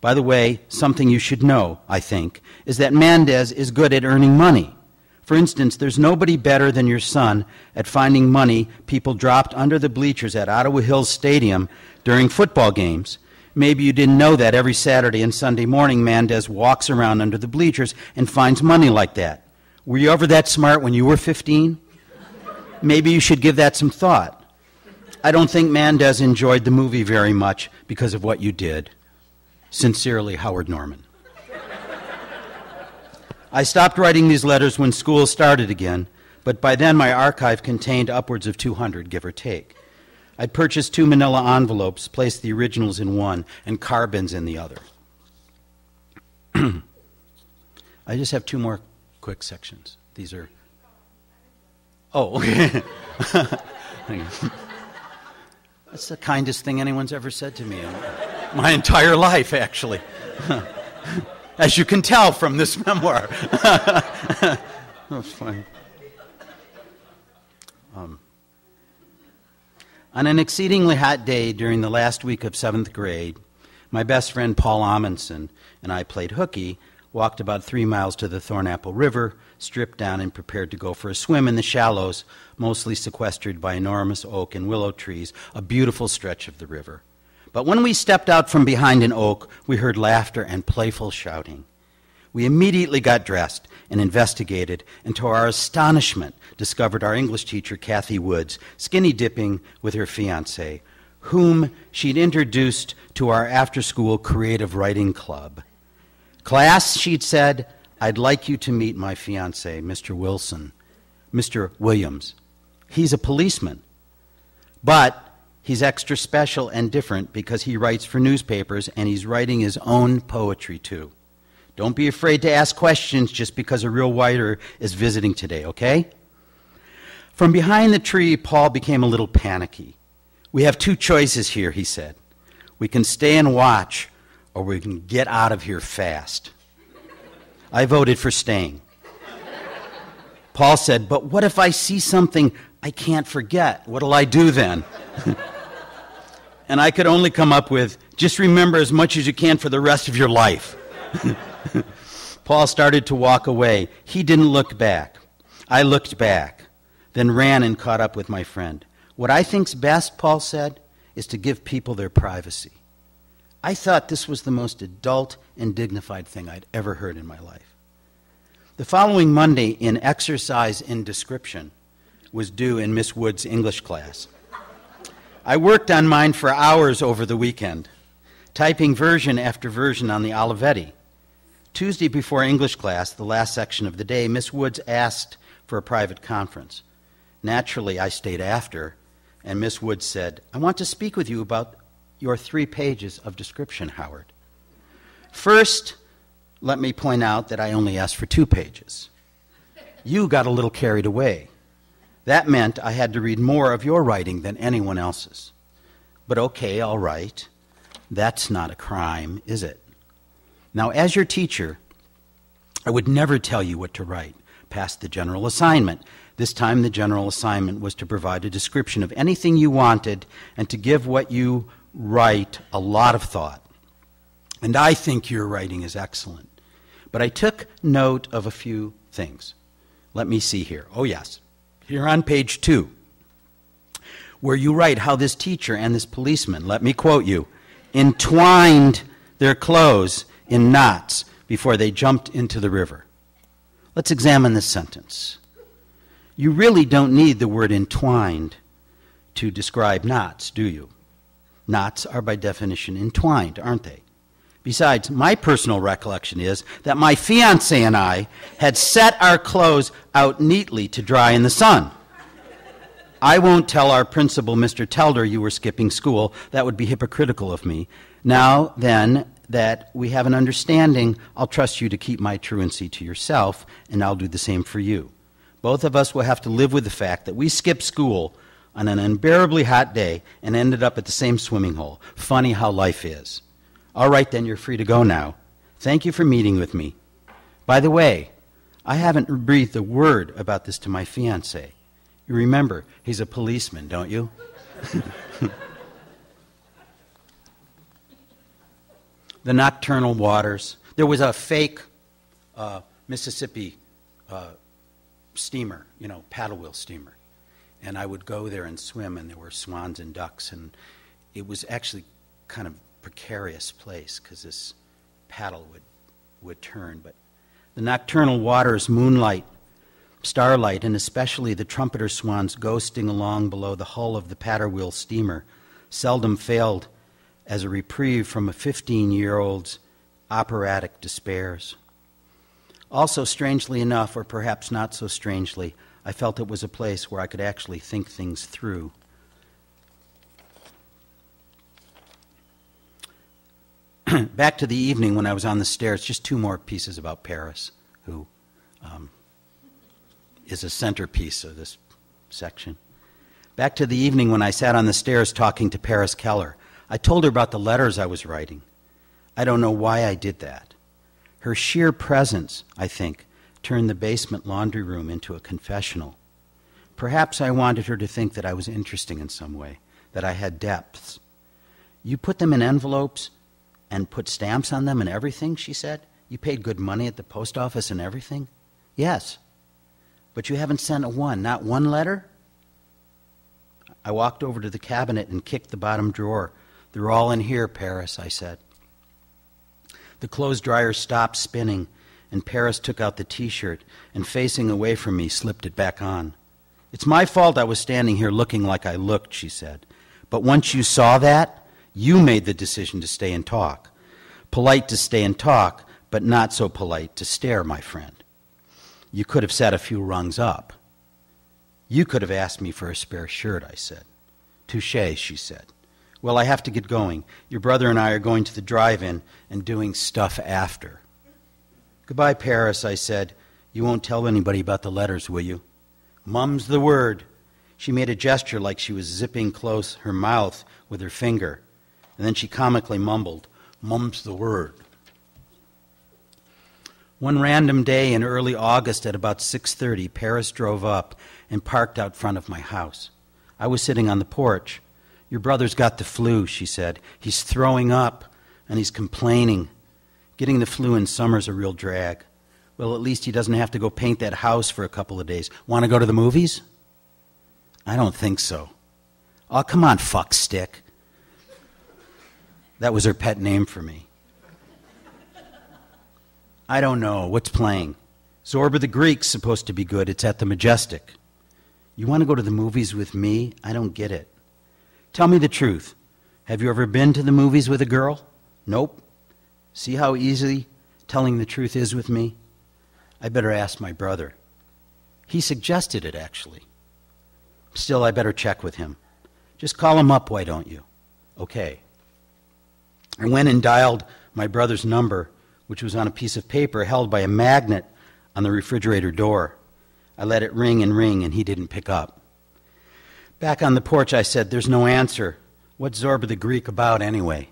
By the way, something you should know, I think, is that Mendez is good at earning money. For instance, there's nobody better than your son at finding money people dropped under the bleachers at Ottawa Hills Stadium during football games. Maybe you didn't know that every Saturday and Sunday morning Mendez walks around under the bleachers and finds money like that. Were you ever that smart when you were 15? Maybe you should give that some thought. I don't think Mendez enjoyed the movie very much because of what you did. Sincerely, Howard Norman. I stopped writing these letters when school started again, but by then my archive contained upwards of 200, give or take. I'd purchased 2 manila envelopes, placed the originals in one, and carbons in the other. I just have 2 more quick sections. These are... Oh, okay. That's the kindest thing anyone's ever said to me in my entire life, actually. As you can tell from this memoir. That's fine. On an exceedingly hot day during the last week of 7th grade, my best friend Paul Amundsen and I played hooky, walked about 3 miles to the Thornapple River, stripped down and prepared to go for a swim in the shallows, mostly sequestered by enormous oak and willow trees, a beautiful stretch of the river. But when we stepped out from behind an oak, we heard laughter and playful shouting. We immediately got dressed and investigated, and to our astonishment discovered our English teacher, Kathy Woods, skinny dipping with her fiancé, whom she'd introduced to our after-school creative writing club. Class, she'd said, I'd like you to meet my fiancé, Mr. Wilson, Mr. Williams. He's a policeman, but he's extra special and different because he writes for newspapers and he's writing his own poetry too. Don't be afraid to ask questions just because a real writer is visiting today, okay? From behind the tree, Paul became a little panicky. We have 2 choices here, he said. We can stay and watch, or we can get out of here fast. I voted for staying. Paul said, but what if I see something I can't forget? What'll I do then? And I could only come up with, just remember as much as you can for the rest of your life. Paul started to walk away. He didn't look back. I looked back, then ran and caught up with my friend. What I think's best, Paul said, is to give people their privacy. I thought this was the most adult and dignified thing I'd ever heard in my life. The following Monday, in exercise in description, was due in Miss Wood's English class. I worked on mine for hours over the weekend, typing version after version on the Olivetti. Tuesday before English class, the last section of the day, Miss Woods asked for a private conference. Naturally, I stayed after, and Miss Woods said, I want to speak with you about your 3 pages of description, Howard. First, let me point out that I only asked for 2 pages. You got a little carried away. That meant I had to read more of your writing than anyone else's. But okay, all right. That's not a crime, is it? Now, as your teacher, I would never tell you what to write past the general assignment. This time the general assignment was to provide a description of anything you wanted and to give what you write a lot of thought. And I think your writing is excellent. But I took note of a few things. Let me see here. Oh, yes. Here on page 2, where you write how this teacher and this policeman, let me quote you, entwined their clothes in knots before they jumped into the river. Let's examine this sentence. You really don't need the word entwined to describe knots, do you? Knots are by definition entwined, aren't they? Besides, my personal recollection is that my fiancé and I had set our clothes out neatly to dry in the sun. I won't tell our principal, Mr. Telder, you were skipping school. That would be hypocritical of me. Now, then, that we have an understanding, I'll trust you to keep my truancy to yourself, and I'll do the same for you. Both of us will have to live with the fact that we skipped school on an unbearably hot day and ended up at the same swimming hole. Funny how life is. All right, then, you're free to go now. Thank you for meeting with me. By the way, I haven't breathed a word about this to my fiancé. You remember, he's a policeman, don't you? The nocturnal waters. There was a fake Mississippi steamer, paddle wheel steamer. And I would go there and swim, and there were swans and ducks, and it was actually kind of precarious place because this paddle would turn. But the nocturnal waters, moonlight, starlight, and especially the trumpeter swans ghosting along below the hull of the paddle wheel steamer seldom failed as a reprieve from a 15-year-old's operatic despairs. Also, strangely enough, or perhaps not so strangely, I felt it was a place where I could actually think things through. Back to the evening when I was on the stairs, just 2 more pieces about Paris, who is a centerpiece of this section. Back to the evening when I sat on the stairs talking to Paris Keller. I told her about the letters I was writing. I don't know why I did that. Her sheer presence, I think, turned the basement laundry room into a confessional. Perhaps I wanted her to think that I was interesting in some way, that I had depths. You put them in envelopes and put stamps on them and everything, she said? You paid good money at the post office and everything? Yes. But you haven't sent not one letter? I walked over to the cabinet and kicked the bottom drawer. They're all in here, Paris, I said. The clothes dryer stopped spinning, and Paris took out the T-shirt and, facing away from me, slipped it back on. It's my fault I was standing here looking like I looked, she said. But once you saw that, you made the decision to stay and talk. Polite to stay and talk, but not so polite to stare, my friend. You could have sat a few rungs up. You could have asked me for a spare shirt, I said. Touché, she said. Well, I have to get going. Your brother and I are going to the drive-in and doing stuff after. Goodbye, Paris, I said. You won't tell anybody about the letters, will you? Mum's the word. She made a gesture like she was zipping close her mouth with her finger. And then she comically mumbled, Mum's the word. One random day in early August at about 6:30, Paris drove up and parked out front of my house. I was sitting on the porch. Your brother's got the flu, she said. He's throwing up, and he's complaining. Getting the flu in summer's a real drag. Well, at least he doesn't have to go paint that house for a couple of days. Want to go to the movies? I don't think so. Oh, come on, fuckstick. That was her pet name for me. I don't know. What's playing? Zorba the Greek's supposed to be good. It's at the Majestic. You want to go to the movies with me? I don't get it. Tell me the truth. Have you ever been to the movies with a girl? Nope. See how easy telling the truth is with me? I better ask my brother. He suggested it, actually. Still, I better check with him. Just call him up, why don't you? Okay. I went and dialed my brother's number, which was on a piece of paper held by a magnet on the refrigerator door. I let it ring, and he didn't pick up. Back on the porch, I said, there's no answer. What's Zorba the Greek about, anyway?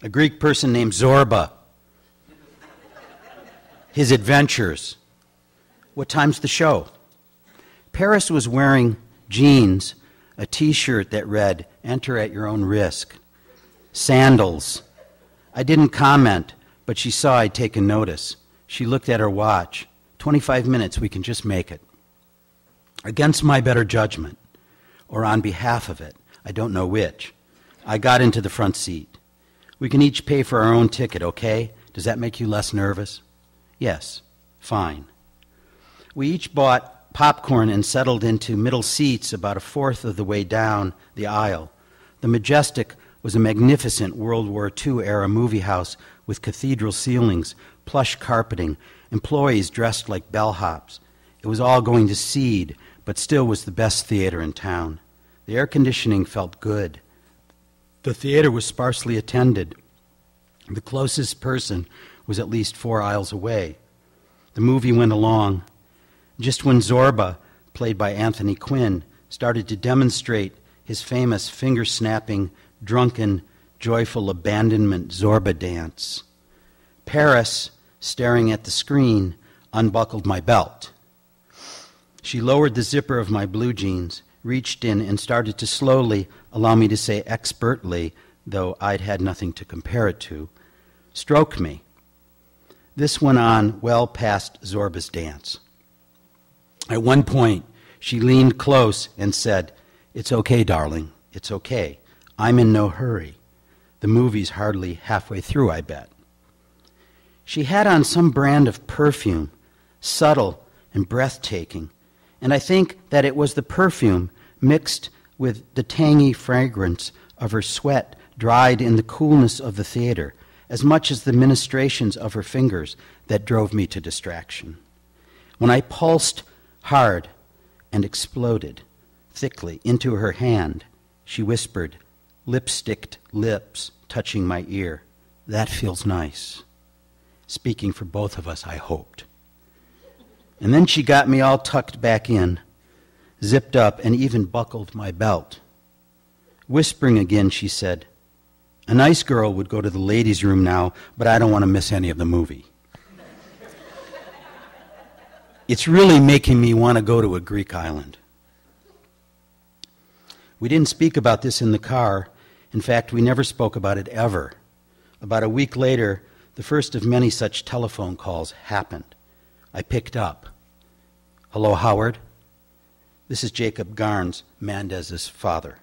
A Greek person named Zorba. His adventures. What time's the show? Paris was wearing jeans, a T-shirt that read, enter at your own risk, sandals. I didn't comment, but she saw I'd taken notice. She looked at her watch. 25 minutes, we can just make it. Against my better judgment, or on behalf of it, I don't know which, I got into the front seat. We can each pay for our own ticket, okay? Does that make you less nervous? Yes, fine. We each bought popcorn and settled into middle seats about a fourth of the way down the aisle. The Majestic was a magnificent World War II-era movie house with cathedral ceilings, plush carpeting, employees dressed like bellhops. It was all going to seed, but still was the best theater in town. The air conditioning felt good. The theater was sparsely attended. The closest person was at least 4 aisles away. The movie went along. Just when Zorba, played by Anthony Quinn, started to demonstrate his famous finger-snapping, drunken, joyful abandonment Zorba dance, Paris, staring at the screen, unbuckled my belt. She lowered the zipper of my blue jeans, reached in, and started to slowly, allow me to say expertly, though I'd had nothing to compare it to, stroke me. This went on well past Zorba's dance. At one point, she leaned close and said, "It's okay, darling, it's okay. I'm in no hurry. The movie's hardly halfway through, I bet." She had on some brand of perfume, subtle and breathtaking, and I think that it was the perfume mixed with the tangy fragrance of her sweat dried in the coolness of the theater, as much as the ministrations of her fingers that drove me to distraction. When I pulsed hard and exploded thickly into her hand, she whispered, lipsticked lips touching my ear, "That feels nice." Speaking for both of us, I hoped. And then she got me all tucked back in, zipped up, and even buckled my belt. Whispering again, she said, "A nice girl would go to the ladies' room now, but I don't want to miss any of the movie." It's really making me want to go to a Greek island. We didn't speak about this in the car. In fact, we never spoke about it ever. About a week later, the first of many such telephone calls happened. I picked up. "Hello, Howard. This is Jacob Garnes, Mendez's father."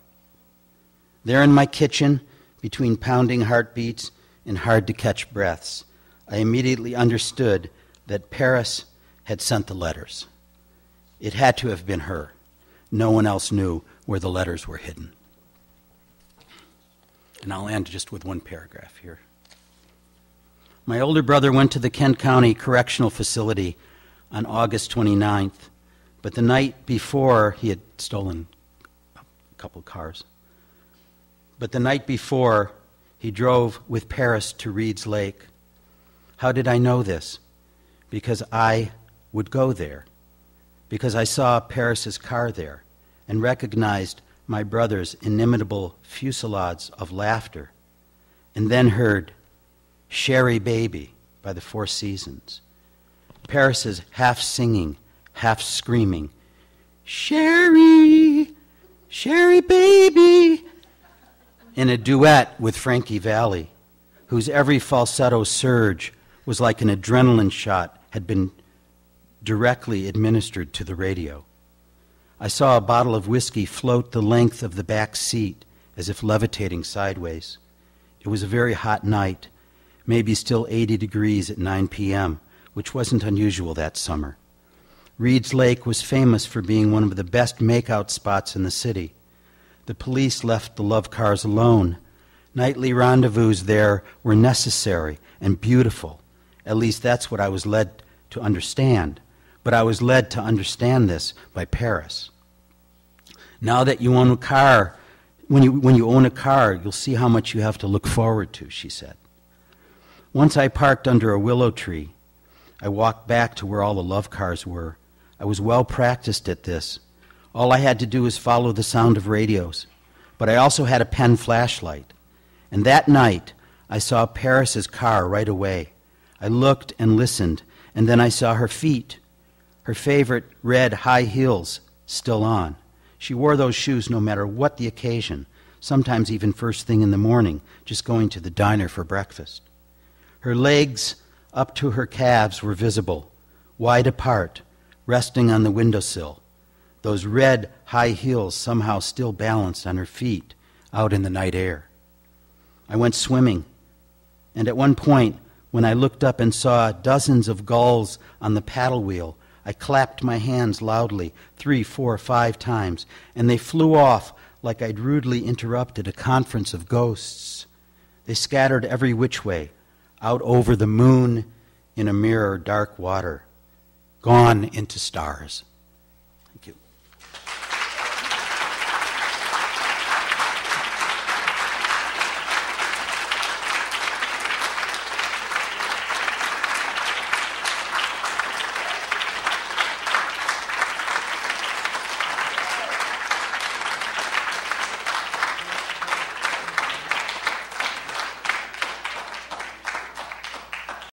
There in my kitchen, between pounding heartbeats and hard-to-catch breaths, I immediately understood that Paris had sent the letters. It had to have been her. No one else knew where the letters were hidden. And I'll end just with one paragraph here. My older brother went to the Kent County Correctional Facility on August 29th, but the night before, he had stolen a couple cars. But the night before, he drove with Paris to Reed's Lake. How did I know this? Because I would go there, because I saw Paris's car there and recognized my brother's inimitable fusillades of laughter, and then heard "Sherry Baby" by the Four Seasons. Paris's half singing, half screaming, "Sherry, Sherry Baby," in a duet with Frankie Valli, whose every falsetto surge was like an adrenaline shot had been directly administered to the radio. I saw a bottle of whiskey float the length of the back seat as if levitating sideways. It was a very hot night, maybe still 80 degrees at 9 p.m., which wasn't unusual that summer. Reed's Lake was famous for being one of the best makeout spots in the city. The police left the love cars alone. Nightly rendezvous there were necessary and beautiful. At least that's what I was led to understand. But I was led to understand this by Paris. Now that you own a car, when you own a car, you'll see how much you have to look forward to, she said. Once I parked under a willow tree. I walked back to where all the love cars were. I was well practiced at this. All I had to do was follow the sound of radios. But I also had a pen flashlight. And that night, I saw Paris's car right away. I looked and listened, and then I saw her feet, her favorite red high heels, still on. She wore those shoes no matter what the occasion, sometimes even first thing in the morning, just going to the diner for breakfast. Her legs up to her calves were visible, wide apart, resting on the windowsill, those red high heels somehow still balanced on her feet out in the night air. I went swimming, and at one point, when I looked up and saw dozens of gulls on the paddle wheel, I clapped my hands loudly 3, 4, 5 times, and they flew off like I'd rudely interrupted a conference of ghosts. They scattered every which way, out over the moon in a mirror dark water, gone into stars. Thank you.